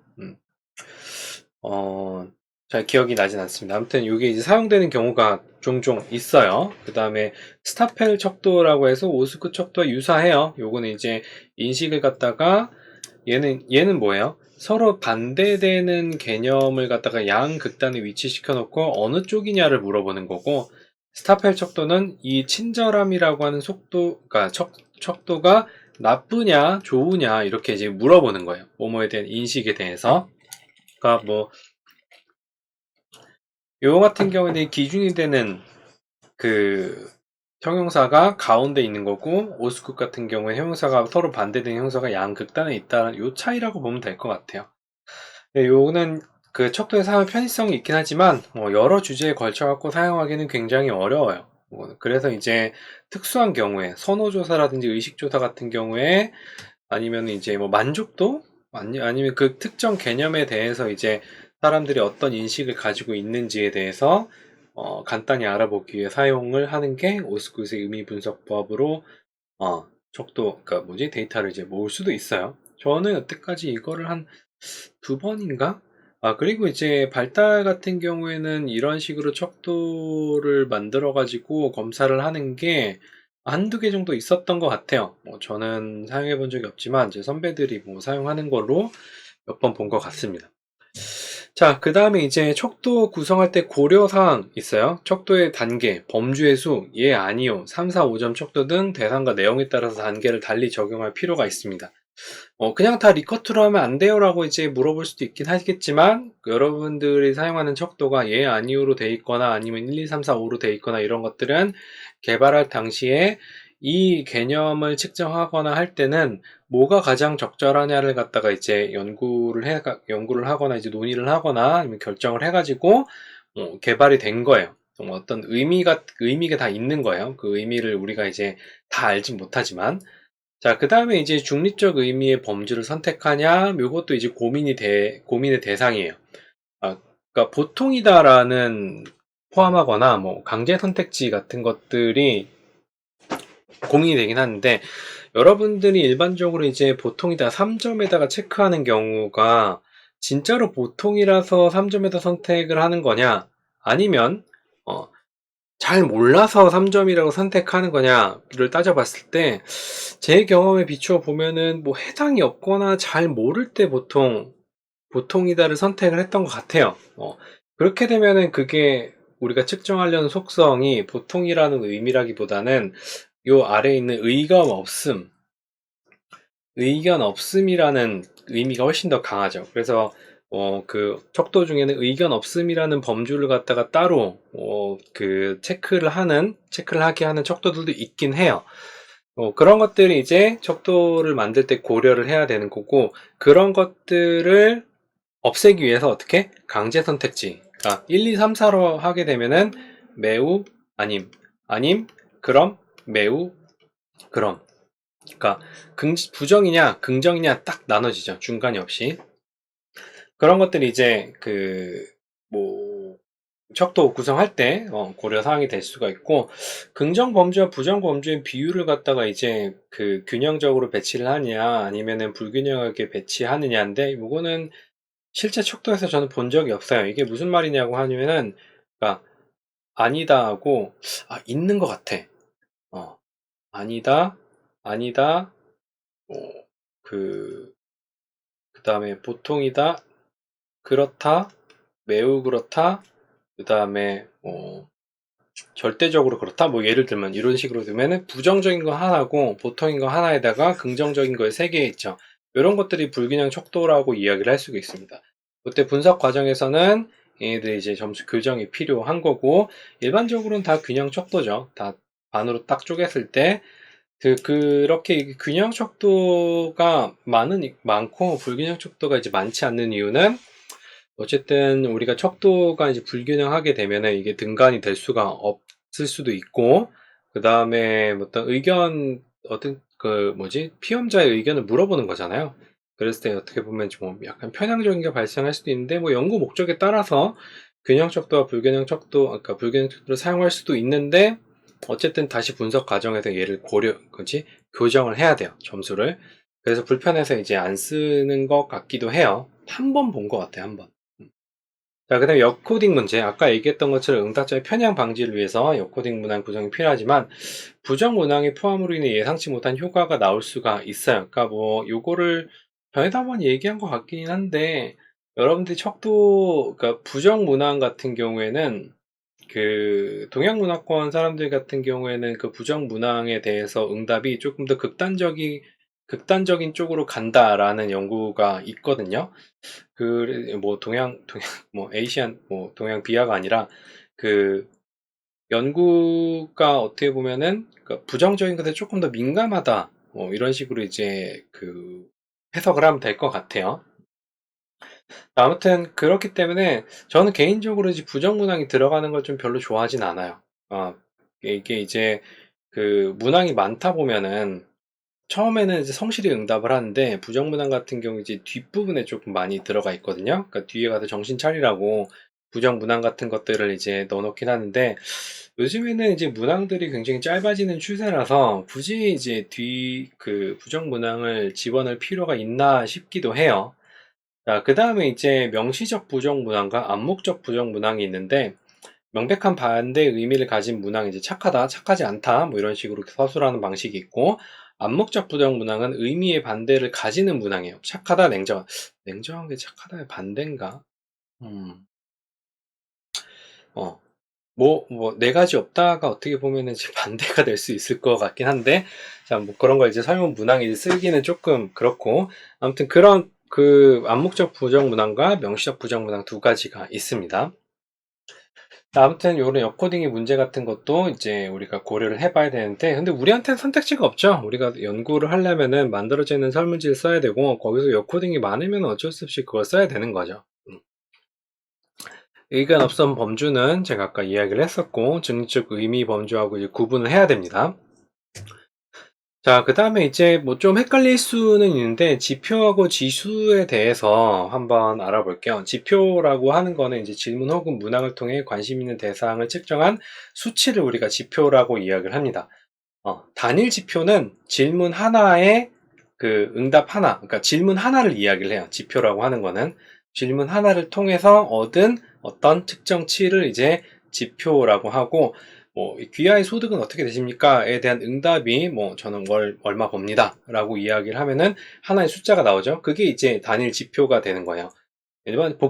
잘 기억이 나진 않습니다. 아무튼 이게 이제 사용되는 경우가 종종 있어요. 그 다음에 스타펠 척도라고 해서 오스쿠 척도와 유사해요. 요거는 이제 인식을 갖다가 얘는 뭐예요? 서로 반대되는 개념을 갖다가 양극단에 위치시켜 놓고 어느 쪽이냐를 물어보는 거고, 스타펠 척도는 이 친절함이라고 하는 그러니까 척도가 나쁘냐 좋으냐 이렇게 이제 물어보는 거예요. 뭐뭐에 대한 인식에 대해서. 그러니까 뭐 요거 같은 경우에는 기준이 되는 그 형용사가 가운데 있는 거고, 오스쿱 같은 경우에 형용사가 서로 반대되는 형용사가 양극단에 있다는 요 차이라고 보면 될 것 같아요. 네, 요거는 그 척도의 사용 편의성이 있긴 하지만 여러 주제에 걸쳐 갖고 사용하기는 굉장히 어려워요. 그래서 이제 특수한 경우에 선호조사라든지 의식조사 같은 경우에 아니면 이제 뭐 만족도 아니면 그 특정 개념에 대해서 이제 사람들이 어떤 인식을 가지고 있는지에 대해서 간단히 알아보기 위해 사용을 하는 게 오스쿠스의 의미 분석법으로 척도 그러니까 뭐지 데이터를 이제 모을 수도 있어요. 저는 여태까지 이거를 한 두 번인가? 그리고 이제 발달 같은 경우에는 이런 식으로 척도를 만들어 가지고 검사를 하는 게 한두 개 정도 있었던 것 같아요. 저는 사용해 본 적이 없지만 제 선배들이 뭐 사용하는 걸로 몇 번 본 것 같습니다. 자, 그 다음에 이제 척도 구성할 때 고려사항 있어요. 척도의 단계, 범주의 수, 예, 아니요, 3, 4, 5점 척도 등 대상과 내용에 따라서 단계를 달리 적용할 필요가 있습니다. 그냥 다 리커트로 하면 안 돼요 라고 이제 물어볼 수도 있긴 하겠지만, 여러분들이 사용하는 척도가 예, 아니요로 돼 있거나 아니면 1, 2, 3, 4, 5로 돼 있거나 이런 것들은 개발할 당시에 이 개념을 측정하거나 할 때는 뭐가 가장 적절하냐를 갖다가 이제 연구를 하거나 이제 논의를 하거나 아니면 결정을 해가지고 개발이 된 거예요. 어떤 의미가 다 있는 거예요. 그 의미를 우리가 이제 다 알진 못하지만. 자, 그 다음에 이제 중립적 의미의 범주를 선택하냐, 요것도 이제 고민의 대상이에요. 그러니까 보통이다라는 포함하거나 뭐 강제 선택지 같은 것들이 고민이 되긴 하는데, 여러분들이 일반적으로 이제 보통이다 3점에다가 체크하는 경우가 진짜로 보통이라서 3점에다 선택을 하는 거냐, 아니면 잘 몰라서 3점이라고 선택하는 거냐를 따져봤을 때 제 경험에 비추어 보면은 뭐 해당이 없거나 잘 모를 때 보통이다를 선택을 했던 것 같아요. 그렇게 되면은 그게 우리가 측정하려는 속성이 보통이라는 의미라기보다는 요 아래에 있는 의견 없음이라는 의미가 훨씬 더 강하죠. 그래서 그 척도 중에는 의견 없음이라는 범주를 갖다가 따로 그 체크를 하게 하는 척도들도 있긴 해요. 그런 것들이 이제 척도를 만들 때 고려를 해야 되는 거고, 그런 것들을 없애기 위해서 어떻게? 강제 선택지. 그러니까 1, 2, 3, 4로 하게 되면은 매우, 아님, 그럼, 매우, 그럼. 그러니까 부정이냐 긍정이냐 딱 나눠지죠. 중간이 없이. 그런 것들이 이제 뭐 척도 구성할 때 고려 사항이 될 수가 있고, 긍정 범주와 부정 범주의 비율을 갖다가 이제 그 균형적으로 배치를 하느냐 아니면은 불균형하게 배치하느냐인데, 이거는 실제 척도에서 저는 본 적이 없어요. 이게 무슨 말이냐고 하면은, 그러니까 아니다 하고 있는 것 같아. 아니다, 아니다, 뭐, 그, 그 다음에 보통이다, 그렇다, 매우 그렇다, 그 다음에 절대적으로 그렇다. 뭐 예를 들면 이런 식으로 되면은 부정적인 거 하나고 보통인 거 하나에다가 긍정적인 거에 세 개 있죠. 이런 것들이 불균형 척도라고 이야기를 할 수가 있습니다. 그때 분석 과정에서는 얘네들이 이제 점수 교정이 필요한 거고 일반적으로는 다 균형 척도죠. 다 반으로 딱 쪼갰을 때 그렇게 균형 척도가 많고 불균형 척도가 이제 많지 않는 이유는 어쨌든 우리가 척도가 이제 불균형하게 되면은 이게 등간이 될 수가 없을 수도 있고, 그 다음에 어떤 피험자의 의견을 물어보는 거잖아요. 그랬을 때 어떻게 보면 좀 약간 편향적인 게 발생할 수도 있는데, 뭐 연구 목적에 따라서 균형 척도와 불균형 척도, 아까 불균형 척도를 사용할 수도 있는데, 어쨌든 다시 분석 과정에서 얘를 교정을 해야 돼요, 점수를. 그래서 불편해서 이제 안 쓰는 것 같기도 해요. 한 번 본 것 같아요, 한 번. 자, 그 다음에 역코딩 문제. 아까 얘기했던 것처럼 응답자의 편향 방지를 위해서 역코딩 문항 구성이 필요하지만 부정 문항의 포함으로 인해 예상치 못한 효과가 나올 수가 있어요. 그러니까 뭐 요거를 전에도 한번 얘기한 것 같긴 한데 여러분들이 그러니까 부정 문항 같은 경우에는 그 동양문화권 사람들 같은 경우에는 그 부정 문항에 대해서 응답이 조금 더 극단적인 쪽으로 간다라는 연구가 있거든요. 뭐 뭐 에이시안, 뭐 동양 비하가 아니라 그 연구가 어떻게 보면은 그러니까 부정적인 것에 조금 더 민감하다. 뭐 이런 식으로 이제 그 해석을 하면 될 것 같아요. 아무튼 그렇기 때문에 저는 개인적으로 이제 부정 문항이 들어가는 걸 좀 별로 좋아하진 않아요. 아, 이게 이제 그 문항이 많다 보면은 처음에는 이제 성실히 응답을 하는데 부정문항 같은 경우 이제 뒷부분에 조금 많이 들어가 있거든요. 그러니까 뒤에 가서 정신 차리라고 부정문항 같은 것들을 이제 넣어놓긴 하는데 요즘에는 이제 문항들이 굉장히 짧아지는 추세라서 굳이 이제 그 부정문항을 집어넣을 필요가 있나 싶기도 해요. 자, 그 다음에 이제 명시적 부정문항과 암묵적 부정문항이 있는데 명백한 반대의 의미를 가진 문항이 이제 착하다, 착하지 않다, 뭐 이런 식으로 서술하는 방식이 있고, 암묵적 부정 문항은 의미의 반대를 가지는 문항이에요. 착하다, 냉정한 게 착하다의 반대인가? 음, 어, 네 가지 없다가 어떻게 보면은 이제 반대가 될 수 있을 것 같긴 한데, 자, 뭐 그런 걸 이제 설문 문항에 쓰기는 조금 그렇고, 아무튼 그런 그 암묵적 부정 문항과 명시적 부정 문항 두 가지가 있습니다. 아무튼 요런 역코딩의 문제 같은 것도 이제 우리가 고려를 해봐야 되는데 근데 우리한테는 선택지가 없죠. 우리가 연구를 하려면은 만들어져 있는 설문지를 써야 되고 거기서 역코딩이 많으면 어쩔 수 없이 그걸 써야 되는 거죠. 의견 없음 범주는 제가 아까 이야기를 했었고 증축 의미 범주하고 이제 구분을 해야 됩니다. 자, 그 다음에 이제 뭐 좀 헷갈릴 수는 있는데, 지표하고 지수에 대해서 한번 알아볼게요. 지표라고 하는 거는 이제 질문 혹은 문항을 통해 관심 있는 대상을 측정한 수치를 우리가 지표라고 이야기를 합니다. 단일 지표는 질문 하나에 그 응답 하나, 그러니까 질문 하나를 이야기를 해요. 지표라고 하는 거는 질문 하나를 통해서 얻은 어떤 특정치를 이제 지표라고 하고, 뭐 귀하의 소득은 어떻게 되십니까?에 대한 응답이 뭐 저는 월 얼마 법니다. 라고 이야기를 하면은 하나의 숫자가 나오죠. 그게 이제 단일 지표가 되는 거예요.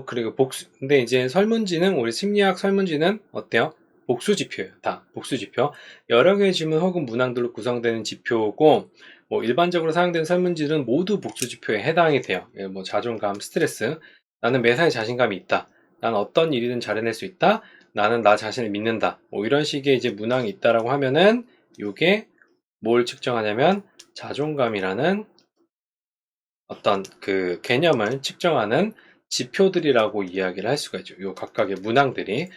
그리고 근데 이제 설문지는, 우리 심리학 설문지는 어때요? 복수 지표예요. 다 복수 지표. 여러 개의 질문 혹은 문항들로 구성되는 지표고, 뭐 일반적으로 사용되는 설문지는 모두 복수 지표에 해당이 돼요. 뭐 자존감, 스트레스, 나는 매사에 자신감이 있다. 나는 어떤 일이든 잘해낼 수 있다. 나는 나 자신을 믿는다. 뭐 이런 식의 이제 문항이 있다라고 하면은 이게 뭘 측정하냐면 자존감이라는 어떤 그 개념을 측정하는 지표들이라고 이야기를 할 수가 있죠. 요 각각의 문항들이.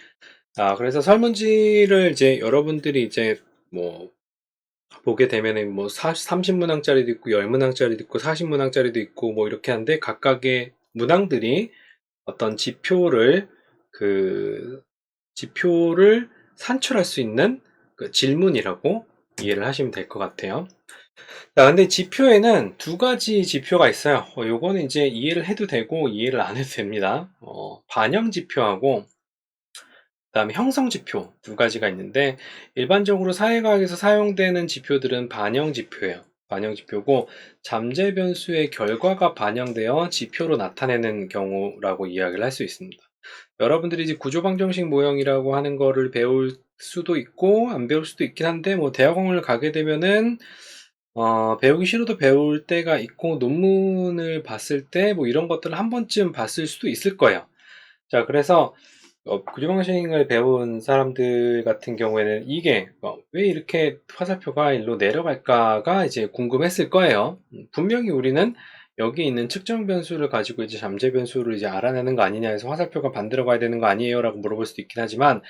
그래서 설문지를 이제 여러분들이 이제 뭐 보게 되면은 뭐 30문항짜리도 있고 10문항짜리도 있고 40문항짜리도 있고 뭐 이렇게 하는데 각각의 문항들이 어떤 그 지표를 산출할 수 있는 그 질문이라고 이해를 하시면 될 것 같아요. 자, 근데 지표에는 두 가지 지표가 있어요. 요거는 이제 이해를 해도 되고 이해를 안 해도 됩니다. 반영 지표하고 그다음에 형성 지표 두 가지가 있는데 일반적으로 사회과학에서 사용되는 지표들은 반영 지표예요. 반영 지표고 잠재 변수의 결과가 반영되어 지표로 나타내는 경우라고 이야기를 할 수 있습니다. 여러분들이 이제 구조방정식 모형이라고 하는 거를 배울 수도 있고 안 배울 수도 있긴 한데 뭐 대학원을 가게 되면은 배우기 싫어도 배울 때가 있고 논문을 봤을 때 뭐 이런 것들을 한 번쯤 봤을 수도 있을 거예요. 자, 그래서 구조방식을 배운 사람들 같은 경우에는 이게 왜 이렇게 화살표가 일로 내려갈까가 이제 궁금했을 거예요. 분명히 우리는 여기 있는 측정 변수를 가지고 이제 잠재 변수를 이제 알아내는 거 아니냐 해서 화살표가 반대로 가야 되는 거 아니에요? 라고 물어볼 수도 있긴 하지만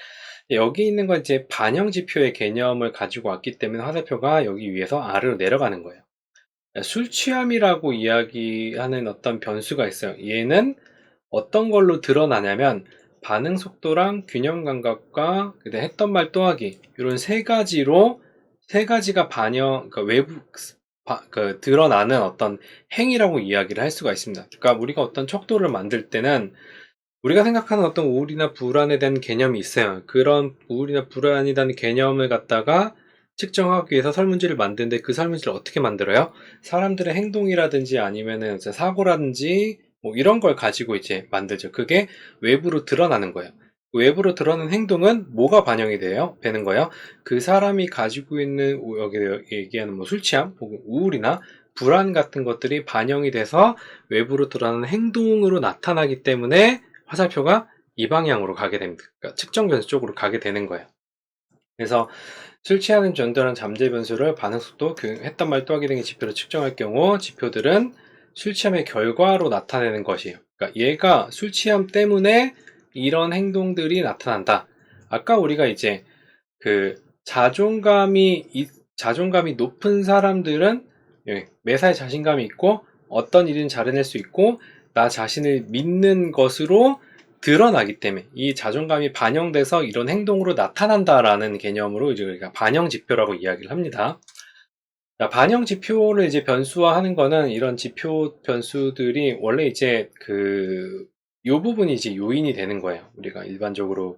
여기 있는 건 이제 반영 지표의 개념을 가지고 왔기 때문에 화살표가 여기 위에서 아래로 내려가는 거예요. 술 취함이라고 이야기하는 어떤 변수가 있어요. 얘는 어떤 걸로 드러나냐면 반응 속도랑 균형 감각과 했던 말 또 하기 이런 세 가지로 세 가지가 그러니까 외부 드러나는 어떤 행위라고 이야기를 할 수가 있습니다. 그러니까 우리가 어떤 척도를 만들 때는 우리가 생각하는 어떤 우울이나 불안에 대한 개념이 있어요. 그런 우울이나 불안에 대한 개념을 갖다가 측정하기 위해서 설문지를 만드는데 그 설문지를 어떻게 만들어요? 사람들의 행동이라든지 아니면은 사고라든지 뭐 이런 걸 가지고 이제 만들죠. 그게 외부로 드러나는 거예요. 외부로 드러나는 행동은 뭐가 반영이 되는 거예요? 그 사람이 가지고 있는 여기 얘기하는 뭐 술 취함 혹은 우울이나 불안 같은 것들이 반영이 돼서 외부로 드러나는 행동으로 나타나기 때문에 화살표가 이 방향으로 가게 됩니다. 그러니까 측정 변수 쪽으로 가게 되는 거예요. 그래서 술 취하는 전도라는 잠재 변수를 반응 속도, 했던 말 또 하기 등의 지표로 측정할 경우 지표들은 술 취함의 결과로 나타내는 것이에요. 그러니까 얘가 술 취함 때문에 이런 행동들이 나타난다. 아까 우리가 이제 그 자존감이 높은 사람들은 매사에 자신감이 있고 어떤 일은 잘해낼 수 있고 나 자신을 믿는 것으로 드러나기 때문에 이 자존감이 반영돼서 이런 행동으로 나타난다라는 개념으로 이제 우리가 반영 지표라고 이야기를 합니다. 자, 반영 지표를 이제 변수화하는 거는 이런 지표 변수들이 원래 이제 요 부분이 이제 요인이 되는 거예요. 우리가 일반적으로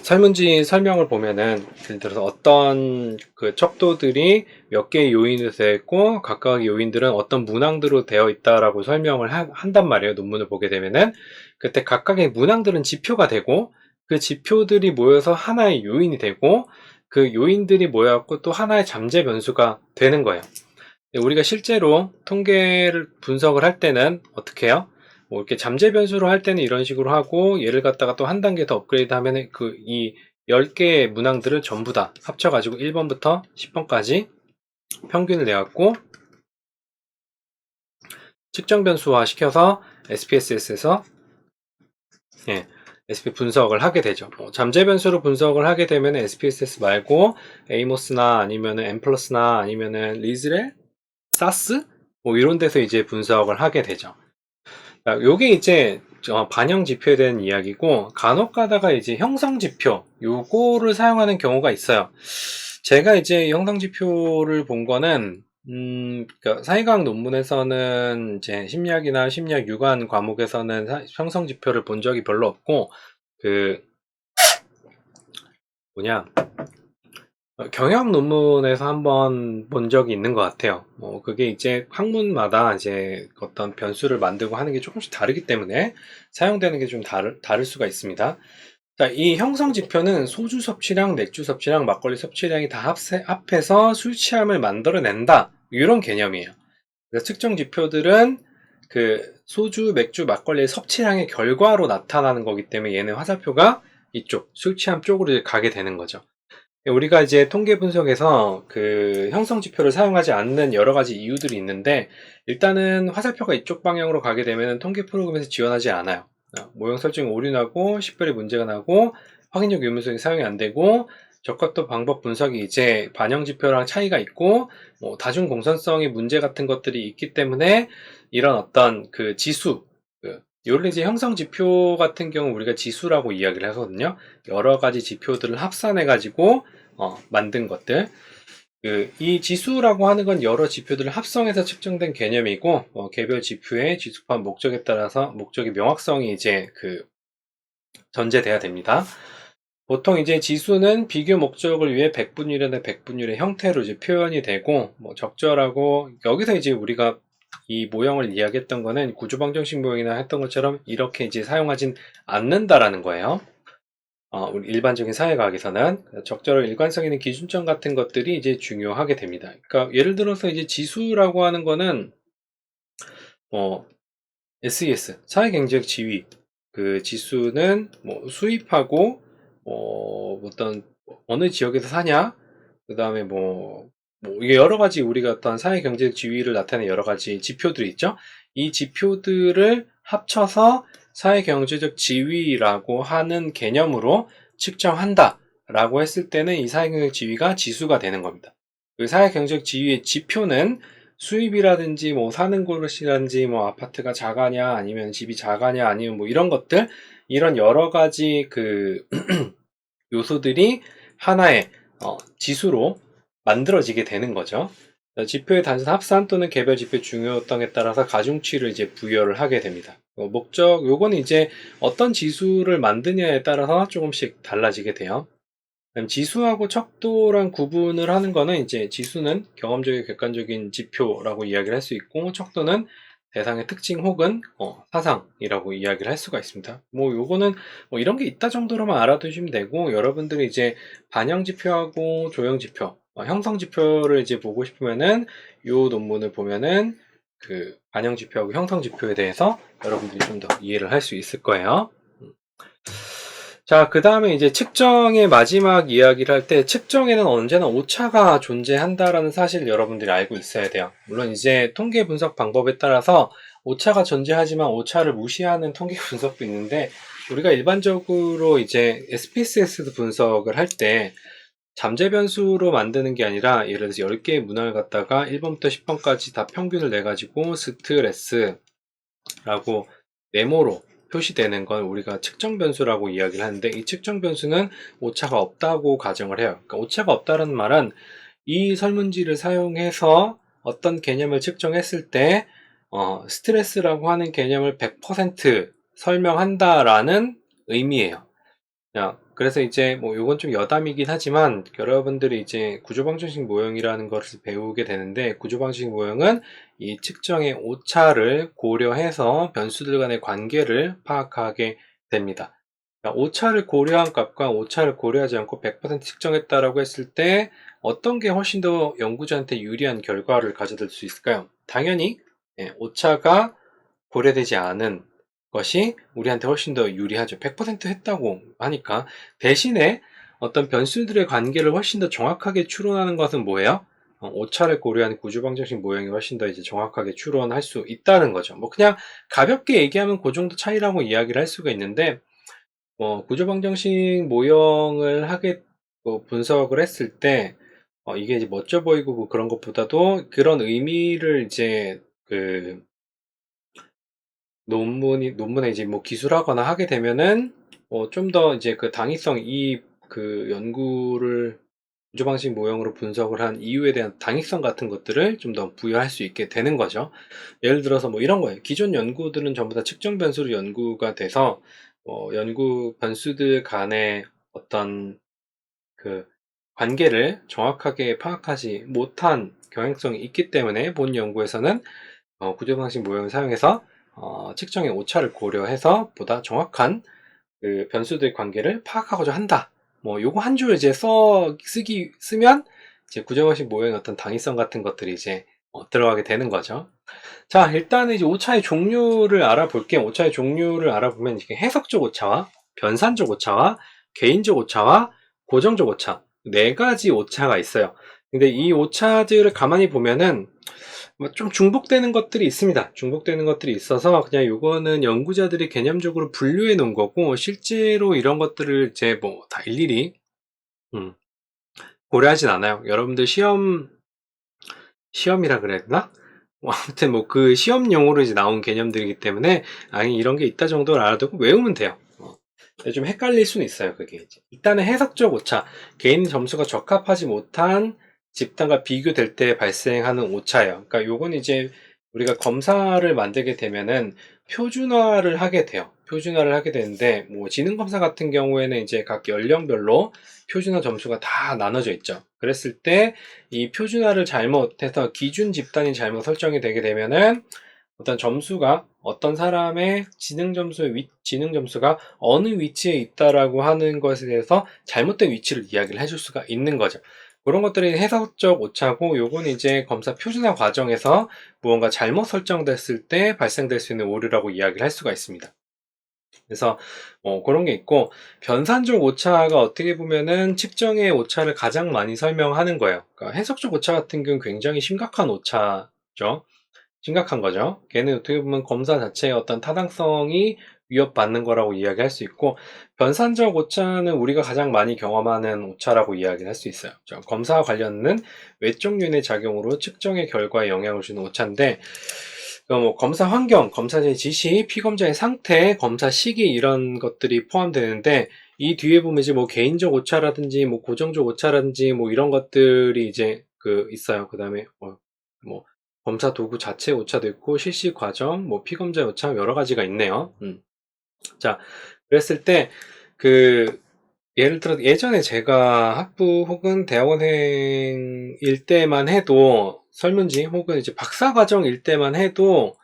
설문지 설명을 보면은 예를 들어서 어떤 척도들이 몇 개의 요인으로 되어 있고 각각의 요인들은 어떤 문항들로 되어 있다라고 설명을 한단 말이에요. 논문을 보게 되면은 그때 각각의 문항들은 지표가 되고 그 지표들이 모여서 하나의 요인이 되고 그 요인들이 모여갖고 또 하나의 잠재 변수가 되는 거예요. 우리가 실제로 통계를 분석을 할 때는 어떻게 해요? 뭐 이렇게 잠재 변수로 할 때는 이런 식으로 하고 얘를 갖다가 또 한 단계 더 업그레이드 하면은 이 10개의 문항들을 전부 다 합쳐가지고 1번부터 10번까지 평균을 내갖고 측정 변수화 시켜서 SPSS에서 SP 분석을 하게 되죠. 잠재 변수로 분석을 하게 되면 SPSS 말고 에이모스나 아니면은 엠플러스나 아니면은 리즈렐, 사스 뭐 이런 데서 이제 분석을 하게 되죠. 요게 이제 반영 지표에 대한 이야기고 간혹 가다가 이제 형성 지표 요거를 사용하는 경우가 있어요. 제가 이제 형성 지표를 본 거는 그러니까 사회과학 논문에서는 이제 심리학이나 심리학 유관 과목에서는 형성 지표를 본 적이 별로 없고 뭐냐 경영 논문에서 한번 본 적이 있는 것 같아요. 그게 이제 학문마다 이제 어떤 변수를 만들고 하는 게 조금씩 다르기 때문에 사용되는 게 좀 다를 수가 있습니다. 자, 이 형성 지표는 소주 섭취량, 맥주 섭취량, 막걸리 섭취량이 다 합해서 술 취함을 만들어낸다. 이런 개념이에요. 그래서 측정 지표들은 소주, 맥주, 막걸리의 섭취량의 결과로 나타나는 거기 때문에 얘는 화살표가 이쪽, 술 취함 쪽으로 가게 되는 거죠. 우리가 이제 통계 분석에서 형성 지표를 사용하지 않는 여러 가지 이유들이 있는데 일단은 화살표가 이쪽 방향으로 가게 되면 통계 프로그램에서 지원하지 않아요. 모형 설정 오류 나고 식별이 문제가 나고 확인력 유무성이 사용이 안 되고 적합도 방법 분석이 이제 반영 지표랑 차이가 있고 뭐 다중 공선성의 문제 같은 것들이 있기 때문에 이런 어떤 지수 요를 이제 형성 지표 같은 경우 우리가 지수라고 이야기를 하거든요. 여러 가지 지표들을 합산해 가지고 만든 것들. 이 지수라고 하는 건 여러 지표들을 합성해서 측정된 개념이고 개별 지표의 지수판 목적에 따라서 목적의 명확성이 이제 전제돼야 됩니다. 보통 이제 지수는 비교 목적을 위해 백분율이나 백분율의 형태로 이제 표현이 되고, 뭐 적절하고, 여기서 이제 우리가 이 모형을 이야기했던 거는 구조방정식 모형이나 했던 것처럼 이렇게 이제 사용하진 않는다라는 거예요. 우리 일반적인 사회과학에서는 적절한 일관성 있는 기준점 같은 것들이 이제 중요하게 됩니다. 그러니까 예를 들어서 이제 지수라고 하는 거는 SES, 사회경제학 지위, 그 지수는 뭐 수입하고 어떤 어느 지역에서 사냐, 그 다음에 이게 여러 가지 우리가 어떤 사회경제적 지위를 나타내는 여러 가지 지표들이 있죠. 이 지표들을 합쳐서 사회경제적 지위라고 하는 개념으로 측정한다라고 했을 때는 이 사회경제적 지위가 지수가 되는 겁니다. 그 사회경제적 지위의 지표는 수입이라든지 뭐 사는 곳이라든지 뭐 아파트가 작아냐 아니면 집이 작아냐 아니면 뭐 이런 것들, 이런 여러 가지 그 요소들이 하나의 지수로 만들어지게 되는 거죠. 지표의 단순 합산 또는 개별 지표의 중요성에 따라서 가중치를 이제 부여를 하게 됩니다. 요거는 이제 어떤 지수를 만드냐에 따라서 조금씩 달라지게 돼요. 지수하고 척도랑 구분을 하는 거는 이제 지수는 경험적인 객관적인 지표라고 이야기를 할 수 있고, 척도는 대상의 특징 혹은 사상이라고 이야기를 할 수가 있습니다. 요거는 이런 게 있다 정도로만 알아두시면 되고, 여러분들이 이제 반영 지표하고 조형 지표, 형성 지표를 이제 보고 싶으면은 요 논문을 보면은 그 반영 지표하고 형성 지표에 대해서 여러분들이 좀 더 이해를 할 수 있을 거예요. 자, 그 다음에 이제 측정의 마지막 이야기를 할 때, 측정에는 언제나 오차가 존재한다라는 사실 여러분들이 알고 있어야 돼요. 물론 이제 통계 분석 방법에 따라서 오차가 존재하지만 오차를 무시하는 통계 분석도 있는데, 우리가 일반적으로 이제 SPSS 분석을 할 때 잠재 변수로 만드는 게 아니라, 예를 들어서 10개의 문항을 갖다가 1번부터 10번까지 다 평균을 내가지고 스트레스라고 네모로 표시되는 건 우리가 측정 변수라고 이야기를 하는데, 이 측정 변수는 오차가 없다고 가정을 해요. 그러니까 오차가 없다는 말은 이 설문지를 사용해서 어떤 개념을 측정했을 때 스트레스라고 하는 개념을 100% 설명한다라는 의미예요. 그래서 이제 요건 좀 여담이긴 하지만, 여러분들이 이제 구조방정식 모형이라는 것을 배우게 되는데, 구조방정식 모형은 이 측정의 오차를 고려해서 변수들 간의 관계를 파악하게 됩니다. 오차를 고려한 값과 오차를 고려하지 않고 100% 측정했다라고 했을 때 어떤 게 훨씬 더 연구자한테 유리한 결과를 가져다 줄 수 있을까요? 당연히 오차가 고려되지 않은 것이 우리한테 훨씬 더 유리하죠. 100% 했다고 하니까. 대신에 어떤 변수들의 관계를 훨씬 더 정확하게 추론하는 것은 뭐예요? 오차를 고려한 구조방정식 모형이 훨씬 더 이제 정확하게 추론할 수 있다는 거죠. 그냥 가볍게 얘기하면 그 정도 차이라고 이야기를 할 수가 있는데, 구조방정식 모형을 분석을 했을 때, 이게 이제 멋져 보이고 그런 것보다도 그런 의미를 이제 논문에 이제 기술하거나 하게 되면은, 좀 더 이제 그 당위성, 그 연구를 구조방식 모형으로 분석을 한 이유에 대한 당위성 같은 것들을 좀 더 부여할 수 있게 되는 거죠. 예를 들어서 이런 거예요. 기존 연구들은 전부 다 측정 변수로 연구가 돼서, 연구 변수들 간의 어떤 그 관계를 정확하게 파악하지 못한 경향성이 있기 때문에, 본 연구에서는 구조방식 모형을 사용해서 측정의 오차를 고려해서 보다 정확한 그 변수들의 관계를 파악하고자 한다. 요거 한 줄 이제 쓰면 이제 구조방식 모형의 어떤 당위성 같은 것들이 이제 들어가게 되는 거죠. 자, 일단은 이제 오차의 종류를 알아볼게요. 오차의 종류를 알아보면 이렇게 해석적 오차와 변산적 오차와 개인적 오차와 고정적 오차, 네 가지 오차가 있어요. 근데 이 오차들을 가만히 보면은 좀 중복되는 것들이 있습니다. 중복되는 것들이 있어서 그냥 요거는 연구자들이 개념적으로 분류해 놓은 거고, 실제로 이런 것들을 이제 다 일일이 고려하진 않아요. 여러분들 시험이라 그래야 되나? 아무튼 그 시험용으로 이제 나온 개념들이기 때문에 아니 이런 게 있다 정도를 알아두고 외우면 돼요. 좀 헷갈릴 수는 있어요. 그게 이제. 일단은 해석적 오차, 개인 점수가 적합하지 못한 집단과 비교될 때 발생하는 오차예요. 그러니까 요건 이제 우리가 검사를 만들게 되면은 표준화를 하게 돼요. 표준화를 하게 되는데, 뭐 지능검사 같은 경우에는 이제 각 연령별로 표준화 점수가 다 나눠져 있죠. 그랬을 때 이 표준화를 잘못해서 기준 집단이 잘못 설정이 되게 되면은 어떤 점수가 어떤 사람의 지능 점수가 어느 위치에 있다라고 하는 것에 대해서 잘못된 위치를 이야기를 해줄 수가 있는 거죠. 그런 것들이 해석적 오차고, 요건 이제 검사 표준화 과정에서 무언가 잘못 설정됐을 때 발생될 수 있는 오류라고 이야기를 할 수가 있습니다. 그래서 그런 게 있고, 변산적 오차가 어떻게 보면은 측정의 오차를 가장 많이 설명하는 거예요. 그러니까 해석적 오차 같은 경우는 굉장히 심각한 오차죠. 심각한 거죠. 걔는 어떻게 보면 검사 자체의 어떤 타당성이 위협받는 거라고 이야기할 수 있고, 변산적 오차는 우리가 가장 많이 경험하는 오차라고 이야기를 할 수 있어요. 검사와 관련된 외적 요인의 작용으로 측정의 결과에 영향을 주는 오차인데, 뭐 검사 환경, 검사자의 지시, 피검자의 상태, 검사 시기 이런 것들이 포함되는데, 이 뒤에 보면 이제 뭐 개인적 오차라든지 뭐 고정적 오차라든지 뭐 이런 것들이 이제 있어요. 그 다음에 뭐 검사 도구 자체 오차도 있고, 실시 과정, 뭐 피검자 오차 여러 가지가 있네요. 자, 그랬을 때 예를 들어 예전에 제가 학부 혹은 대학원생일 때만 해도 설문지, 혹은 이제 박사 과정일 때만 해도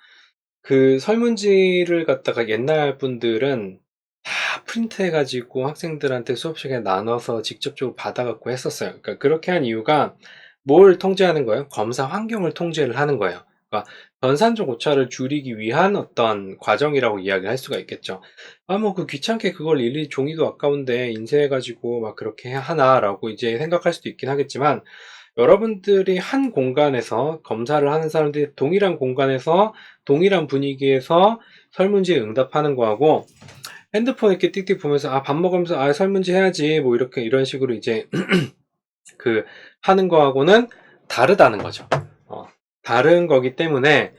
그 설문지를 갖다가 옛날 분들은 다 프린트 해가지고 학생들한테 수업 시간에 나눠서 직접적으로 받아갖고 했었어요. 그러니까 그렇게 한 이유가 뭘 통제하는 거예요? 검사 환경을 통제를 하는 거예요. 그러니까 변산적 오차를 줄이기 위한 어떤 과정이라고 이야기를 할 수가 있겠죠. 뭐 그 귀찮게 그걸 일일이 종이도 아까운데 인쇄해가지고 막 그렇게 하나라고 이제 생각할 수도 있긴 하겠지만, 여러분들이 한 공간에서 검사를 하는 사람들이 동일한 공간에서 동일한 분위기에서 설문지에 응답하는 거하고, 핸드폰 이렇게 띡띡 보면서 밥 먹으면서 설문지 해야지 뭐 이렇게 이런 식으로 이제 하는 거하고는 다르다는 거죠. 다른 거기 때문에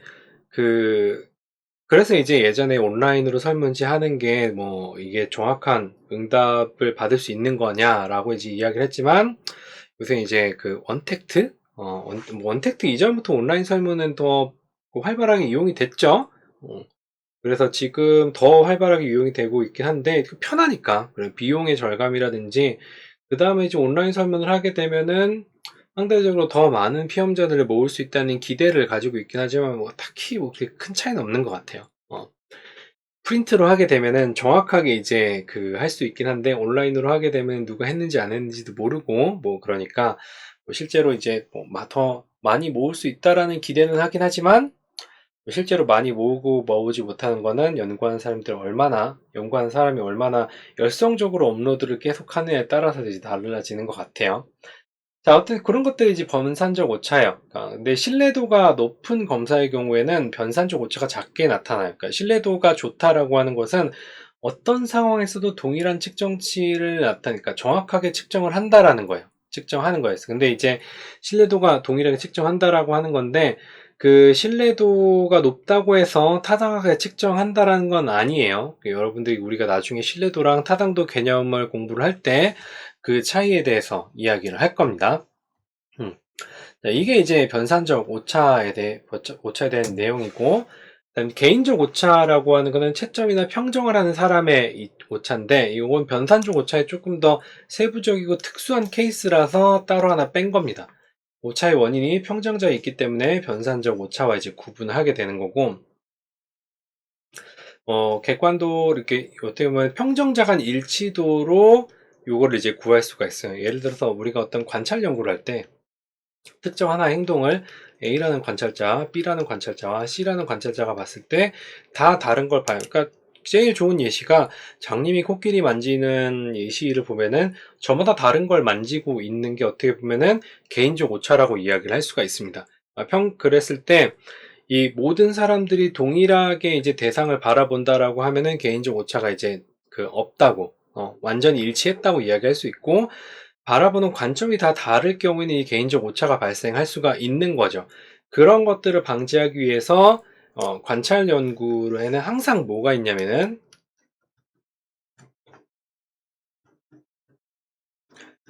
그래서 이제 예전에 온라인으로 설문지 하는 게 뭐 이게 정확한 응답을 받을 수 있는 거냐라고 이제 이야기를 했지만, 요새 이제 원택트? 원택트 이전부터 온라인 설문은 더 활발하게 이용이 됐죠. 그래서 지금 더 활발하게 이용이 되고 있긴 한데, 편하니까. 비용의 절감이라든지, 그 다음에 이제 온라인 설문을 하게 되면은 상대적으로 더 많은 피험자들을 모을 수 있다는 기대를 가지고 있긴 하지만, 뭐 딱히 뭐 그렇게 큰 차이는 없는 것 같아요. 프린트로 하게 되면은 정확하게 이제 할 수 있긴 한데, 온라인으로 하게 되면 누가 했는지 안 했는지도 모르고, 뭐 그러니까 뭐 실제로 이제 더 많이 모을 수 있다라는 기대는 하긴 하지만, 실제로 많이 모으고 모으지 못하는 거는 연구하는 사람이 얼마나 열성적으로 업로드를 계속 하느냐에 따라서 이제 달라지는 것 같아요. 자, 어떤 그런 것들이 이제 변산적 오차예요. 근데 신뢰도가 높은 검사의 경우에는 변산적 오차가 작게 나타나요. 그러니까 신뢰도가 좋다라고 하는 것은 어떤 상황에서도 동일한 측정치를 나타내니까 정확하게 측정을 한다라는 거예요. 측정하는 거였어요. 근데 이제 신뢰도가 동일하게 측정한다라고 하는 건데, 그 신뢰도가 높다고 해서 타당하게 측정한다라는 건 아니에요. 여러분들이 우리가 나중에 신뢰도랑 타당도 개념을 공부를 할 때 그 차이에 대해서 이야기를 할 겁니다. 이게 이제 변산적 오차에 대한 내용이고, 그다음 개인적 오차라고 하는 거는 채점이나 평정을 하는 사람의 이 오차인데, 이건 변산적 오차에 조금 더 세부적이고 특수한 케이스라서 따로 하나 뺀 겁니다. 오차의 원인이 평정자에 있기 때문에 변산적 오차와 이제 구분을 하게 되는 거고, 객관도 이렇게 어떻게 보면 평정자 간 일치도로 요거를 이제 구할 수가 있어요. 예를 들어서 우리가 어떤 관찰 연구를 할 때 특정 하나의 행동을 A라는 관찰자, B라는 관찰자와 C라는 관찰자가 봤을 때 다 다른 걸 봐요. 그러니까 제일 좋은 예시가, 장님이 코끼리 만지는 예시를 보면은 저마다 다른 걸 만지고 있는 게 어떻게 보면은 개인적 오차라고 이야기를 할 수가 있습니다. 그랬을 때 이 모든 사람들이 동일하게 이제 대상을 바라본다라고 하면은 개인적 오차가 이제 없다고, 완전히 일치했다고 이야기할 수 있고, 바라보는 관점이 다 다를 경우에는 이 개인적 오차가 발생할 수가 있는 거죠. 그런 것들을 방지하기 위해서 관찰 연구에는 항상 뭐가 있냐면은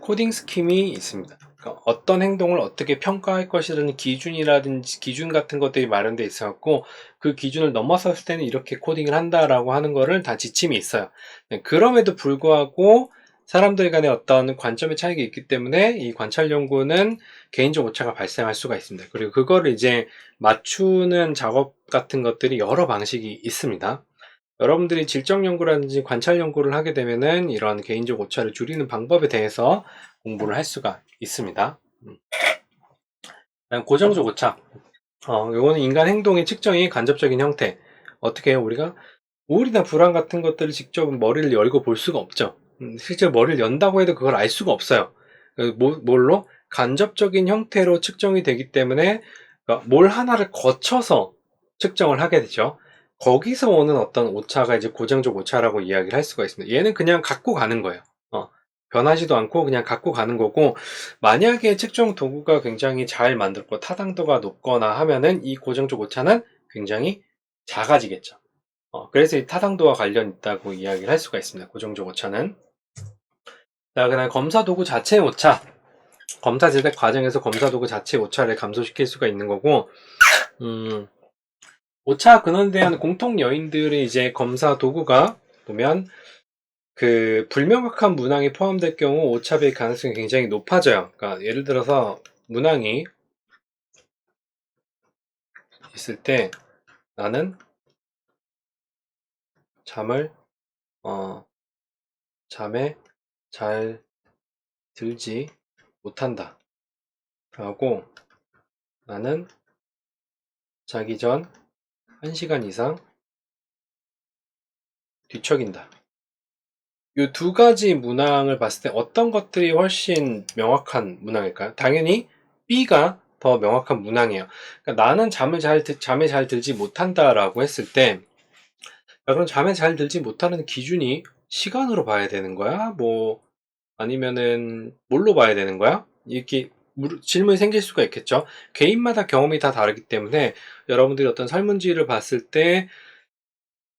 코딩 스킴이 있습니다. 그러니까 어떤 행동을 어떻게 평가할 것이라는 기준이라든지 기준 같은 것들이 마련되어 있어갖고 그 기준을 넘어섰을 때는 이렇게 코딩을 한다라고 하는 거를 다 지침이 있어요. 네, 그럼에도 불구하고 사람들 간의 어떤 관점의 차이가 있기 때문에 이 관찰 연구는 개인적 오차가 발생할 수가 있습니다. 그리고 그거를 이제 맞추는 작업 같은 것들이 여러 방식이 있습니다. 여러분들이 질적 연구라든지 관찰 연구를 하게 되면은 이런 개인적 오차를 줄이는 방법에 대해서 공부를 할 수가 있습니다. 고정적 오차. 요거는 인간 행동의 측정이 간접적인 형태. 어떻게 해요? 우리가 우울이나 불안 같은 것들을 직접 머리를 열고 볼 수가 없죠. 실제 머리를 연다고 해도 그걸 알 수가 없어요. 뭘로? 간접적인 형태로 측정이 되기 때문에 그러니까 뭘 하나를 거쳐서 측정을 하게 되죠. 거기서 오는 어떤 오차가 이제 고정적 오차라고 이야기를 할 수가 있습니다. 얘는 그냥 갖고 가는 거예요. 변하지도 않고 그냥 갖고 가는 거고, 만약에 측정 도구가 굉장히 잘 만들고 타당도가 높거나 하면은 이 고정적 오차는 굉장히 작아지겠죠. 그래서 이 타당도와 관련 있다고 이야기를 할 수가 있습니다. 고정적 오차는. 자, 그다음 검사 도구 자체의 오차. 검사 제작 과정에서 검사 도구 자체의 오차를 감소시킬 수가 있는 거고, 오차 근원에 대한 공통 요인들이 이제 검사 도구가 보면 그 불명확한 문항이 포함될 경우 오차배의 가능성이 굉장히 높아져요. 그러니까 예를 들어서 문항이 있을 때 나는 잠을 잠에 잘 들지 못한다 라고, 나는 자기 전 1시간 이상 뒤척인다. 이 두 가지 문항을 봤을 때 어떤 것들이 훨씬 명확한 문항일까요? 당연히 B가 더 명확한 문항이에요. 그러니까 나는 잠에 잘 들지 못한다라고 했을 때, 그럼 잠에 잘 들지 못하는 기준이 시간으로 봐야 되는 거야? 뭐 아니면은 뭘로 봐야 되는 거야? 이렇게 질문이 생길 수가 있겠죠. 개인마다 경험이 다 다르기 때문에 여러분들이 어떤 설문지를 봤을 때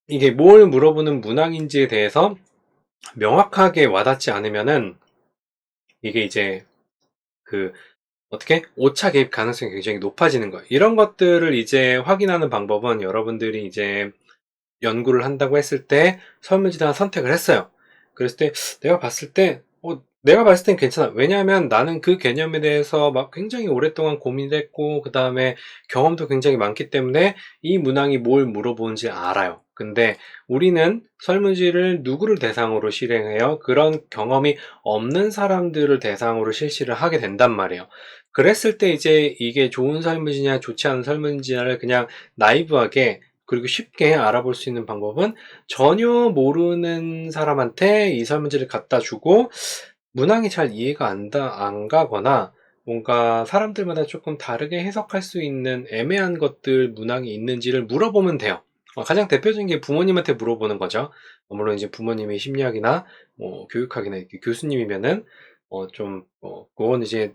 이게 뭘 물어보는 문항인지에 대해서 명확하게 와닿지 않으면은 이게 이제 그 어떻게 오차 개입 가능성이 굉장히 높아지는 거예요. 이런 것들을 이제 확인하는 방법은, 여러분들이 이제 연구를 한다고 했을 때 설문지를 하나 선택을 했어요. 그랬을 때 내가 봤을 땐 괜찮아. 왜냐하면 나는 그 개념에 대해서 막 굉장히 오랫동안 고민을 했고, 그 다음에 경험도 굉장히 많기 때문에 이 문항이 뭘 물어보는지 알아요. 근데 우리는 설문지를 누구를 대상으로 실행해요? 그런 경험이 없는 사람들을 대상으로 실시를 하게 된단 말이에요. 그랬을 때 이제 이게 좋은 설문지냐 좋지 않은 설문지냐를 그냥 나이브하게 그리고 쉽게 알아볼 수 있는 방법은, 전혀 모르는 사람한테 이 설문지를 갖다 주고 문항이 잘 이해가 안 가거나 뭔가 사람들마다 조금 다르게 해석할 수 있는 애매한 것들 문항이 있는지를 물어보면 돼요. 가장 대표적인 게 부모님한테 물어보는 거죠. 물론 이제 부모님의 심리학이나 뭐 교육학이나 이렇게 교수님이면은 그건 이제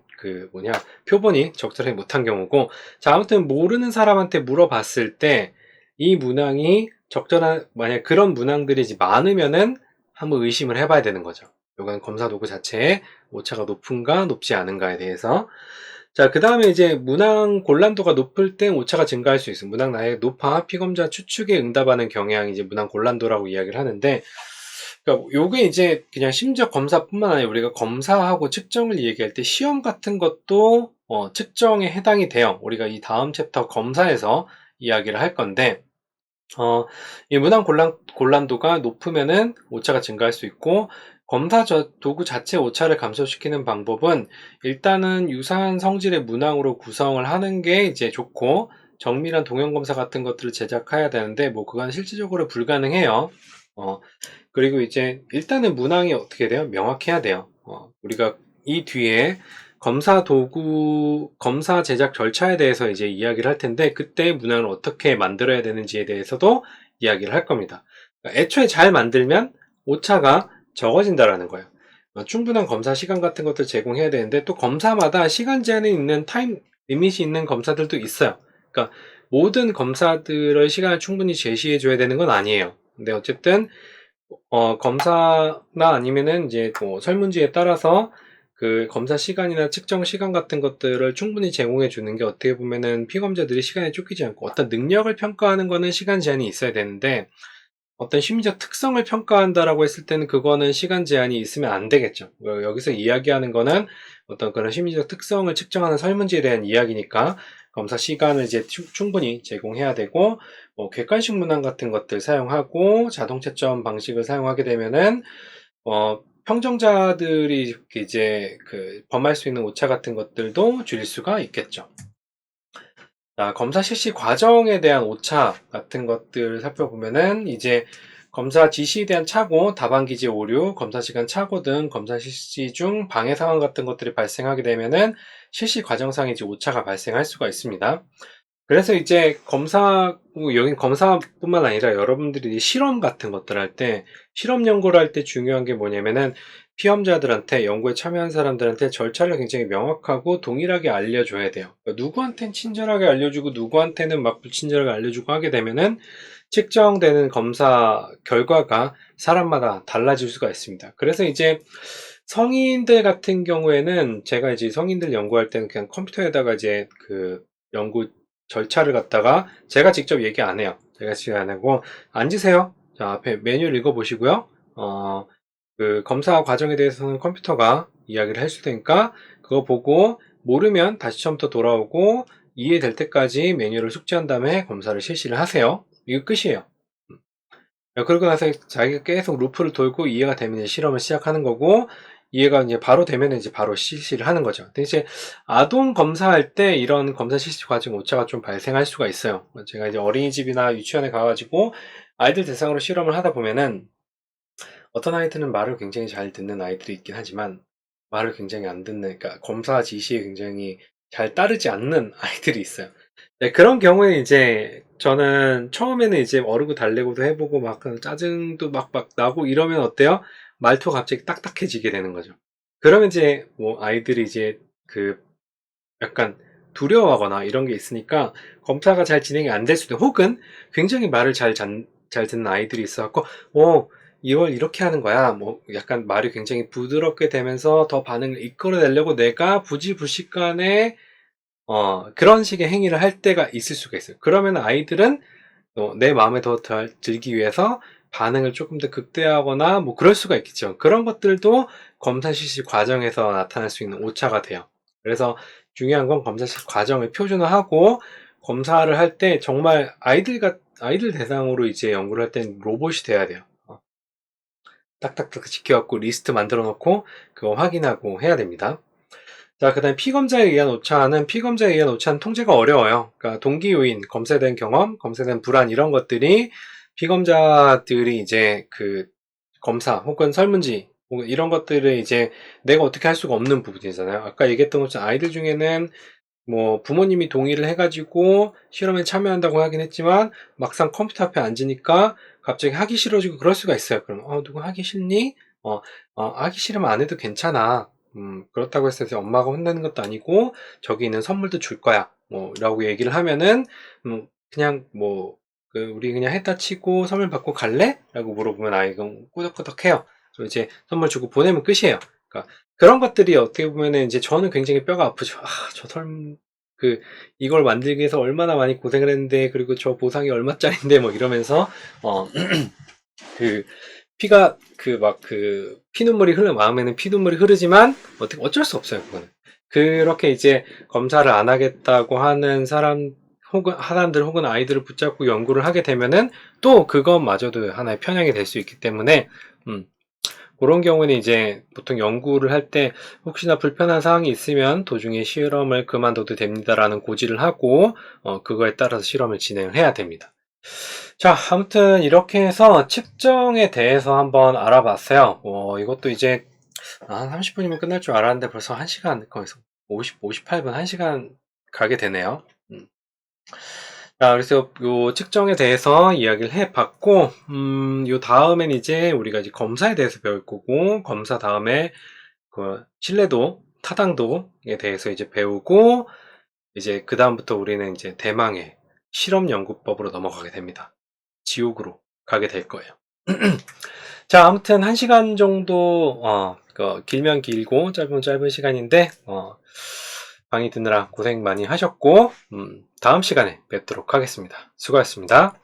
표본이 적절하게 못한 경우고. 자, 아무튼 모르는 사람한테 물어봤을 때 이 문항이 만약 그런 문항들이 이제 많으면은 한번 의심을 해봐야 되는 거죠. 이건 검사 도구 자체에 오차가 높은가 높지 않은가에 대해서. 자, 그 다음에 이제 문항 곤란도가 높을 때 오차가 증가할 수 있습니다. 문항 나이가 높아 피검사 추측에 응답하는 경향이 이제 문항 곤란도라고 이야기를 하는데, 그러니까 요게 이제 그냥 심지어 검사뿐만 아니라 우리가 검사하고 측정을 얘기할 때 시험 같은 것도 측정에 해당이 돼요. 우리가 이 다음 챕터 검사에서 이야기를 할 건데, 이 문항 곤란도가 높으면은 오차가 증가할 수 있고, 검사 도구 자체 오차를 감소시키는 방법은 일단은 유사한 성질의 문항으로 구성을 하는 게 이제 좋고, 정밀한 동형 검사 같은 것들을 제작해야 되는데 뭐 그건 실질적으로 불가능해요. 그리고 이제 일단은 문항이 어떻게 돼요? 명확해야 돼요. 우리가 이 뒤에 검사 제작 절차에 대해서 이제 이야기를 할 텐데, 그때 문항을 어떻게 만들어야 되는지에 대해서도 이야기를 할 겁니다. 그러니까 애초에 잘 만들면 오차가 적어진다라는 거예요. 충분한 검사 시간 같은 것들 제공해야 되는데, 또 검사마다 시간 제한이 있는 타임 리밋이 있는 검사들도 있어요. 그러니까 모든 검사들의 시간을 충분히 제시해 줘야 되는 건 아니에요. 근데 어쨌든 검사나 아니면은 이제 설문지에 따라서 그 검사 시간이나 측정 시간 같은 것들을 충분히 제공해 주는 게 어떻게 보면은 피검자들이 시간에 쫓기지 않고 어떤 능력을 평가하는 거는 시간 제한이 있어야 되는데 어떤 심리적 특성을 평가한다라고 했을 때는 그거는 시간 제한이 있으면 안 되겠죠. 여기서 이야기하는 거는 어떤 그런 심리적 특성을 측정하는 설문지에 대한 이야기니까 검사 시간을 이제 충분히 제공해야 되고 뭐 객관식 문항 같은 것들 사용하고 자동 채점 방식을 사용하게 되면은 평정자들이 이제 범할 수 있는 오차 같은 것들도 줄일 수가 있겠죠. 자, 검사 실시 과정에 대한 오차 같은 것들을 살펴보면은 이제 검사 지시에 대한 착오, 답안 기재 오류, 검사 시간 착오 등 검사 실시 중 방해 상황 같은 것들이 발생하게 되면은 실시 과정상에 이제 오차가 발생할 수가 있습니다. 그래서 이제 여긴 검사뿐만 아니라 여러분들이 실험 같은 것들 할 때, 실험 연구를 할 때 중요한 게 뭐냐면은 피험자들한테, 연구에 참여한 사람들한테 절차를 굉장히 명확하고 동일하게 알려줘야 돼요. 그러니까 누구한테는 친절하게 알려주고 누구한테는 막 불친절하게 알려주고 하게 되면은 측정되는 검사 결과가 사람마다 달라질 수가 있습니다. 그래서 이제 성인들 같은 경우에는 제가 이제 성인들 연구할 때는 그냥 컴퓨터에다가 이제 연구 절차를 갖다가 제가 직접 얘기 안 해요. 제가 직접 안 하고 앉으세요. 자, 앞에 메뉴를 읽어보시고요. 검사 과정에 대해서는 컴퓨터가 이야기를 해줄 테니까 그거 보고 모르면 다시 처음부터 돌아오고 이해될 때까지 메뉴를 숙지한 다음에 검사를 실시를 하세요. 이거 끝이에요. 그러고 나서 자기가 계속 루프를 돌고 이해가 되면 이제 실험을 시작하는 거고 이해가 이제 바로 되면 이제 바로 실시를 하는 거죠. 근데 이제 아동 검사할 때 이런 검사 실시 과정 오차가 좀 발생할 수가 있어요. 제가 이제 어린이집이나 유치원에 가가지고 아이들 대상으로 실험을 하다 보면은 어떤 아이들은 말을 굉장히 잘 듣는 아이들이 있긴 하지만 말을 굉장히 안 듣는, 그러니까 검사 지시에 굉장히 잘 따르지 않는 아이들이 있어요. 네, 그런 경우에 이제 저는 처음에는 이제 어르고 달래고도 해보고 막 짜증도 막 나고 이러면 어때요? 말투가 갑자기 딱딱해지게 되는 거죠. 그러면 이제 뭐 아이들이 이제 약간 두려워하거나 이런 게 있으니까 검사가 잘 진행이 안 될 수도, 혹은 굉장히 말을 잘 듣는 아이들이 있어갖고 이걸 이렇게 하는 거야. 뭐 약간 말이 굉장히 부드럽게 되면서 더 반응을 이끌어내려고 내가 부지불식간에 그런 식의 행위를 할 때가 있을 수가 있어요. 그러면 아이들은 내 마음에 더 들기 위해서 반응을 조금 더 극대화하거나 뭐 그럴 수가 있겠죠. 그런 것들도 검사 실시 과정에서 나타날 수 있는 오차가 돼요. 그래서 중요한 건 검사 실시 과정을 표준화하고 검사를 할 때 정말 아이들 대상으로 이제 연구를 할 때는 로봇이 돼야 돼요. 딱딱딱 지켜갖고 리스트 만들어 놓고 그거 확인하고 해야 됩니다. 자, 그 다음에 피검사에 의한 오차는 통제가 어려워요. 그러니까 동기 요인, 검사에 대한 경험, 검사에 대한 불안, 이런 것들이 피검자들이 이제 검사 혹은 설문지 혹은 이런 것들을 이제 내가 어떻게 할 수가 없는 부분이잖아요. 아까 얘기했던 것처럼 아이들 중에는 뭐 부모님이 동의를 해가지고 실험에 참여한다고 하긴 했지만 막상 컴퓨터 앞에 앉으니까 갑자기 하기 싫어지고 그럴 수가 있어요. 그럼 누구 하기 싫니? 하기 싫으면 안 해도 괜찮아. 그렇다고 해서 엄마가 혼내는 것도 아니고 저기 있는 선물도 줄 거야. 라고 얘기를 하면은 그냥 우리 그냥 했다 치고 선물 받고 갈래? 라고 물어보면 아이가 꾸덕꾸덕해요. 그래서 이제 선물 주고 보내면 끝이에요. 그러니까 그런 것들이 어떻게 보면은 이제 저는 굉장히 뼈가 아프죠. 이걸 만들기 위해서 얼마나 많이 고생을 했는데, 그리고 저 보상이 얼마짜린데, 뭐 이러면서, 그, 마음에는 피눈물이 흐르지만, 어쩔 수 없어요, 그거는. 그렇게 이제 검사를 안 하겠다고 하는 사람들 혹은 아이들을 붙잡고 연구를 하게 되면은, 또 그것마저도 하나의 편향이 될 수 있기 때문에, 그런 경우는 이제 보통 연구를 할 때 혹시나 불편한 사항이 있으면 도중에 실험을 그만둬도 됩니다라는 고지를 하고 그거에 따라서 실험을 진행을 해야 됩니다. 자, 아무튼 이렇게 해서 측정에 대해서 한번 알아봤어요. 이것도 이제 한 30분이면 끝날 줄 알았는데 벌써 1시간, 거기서 58분, 1시간 가게 되네요. 자, 그래서 요 측정에 대해서 이야기를 해봤고, 요 다음엔 이제 우리가 이제 검사에 대해서 배울 거고, 검사 다음에 신뢰도, 타당도에 대해서 이제 배우고, 이제 그 다음부터 우리는 이제 대망의 실험 연구법으로 넘어가게 됩니다. 지옥으로 가게 될 거예요. 자, 아무튼 1시간 정도, 길면 길고, 짧으면 짧은 시간인데, 강의 듣느라 고생 많이 하셨고, 다음 시간에 뵙도록 하겠습니다. 수고하셨습니다.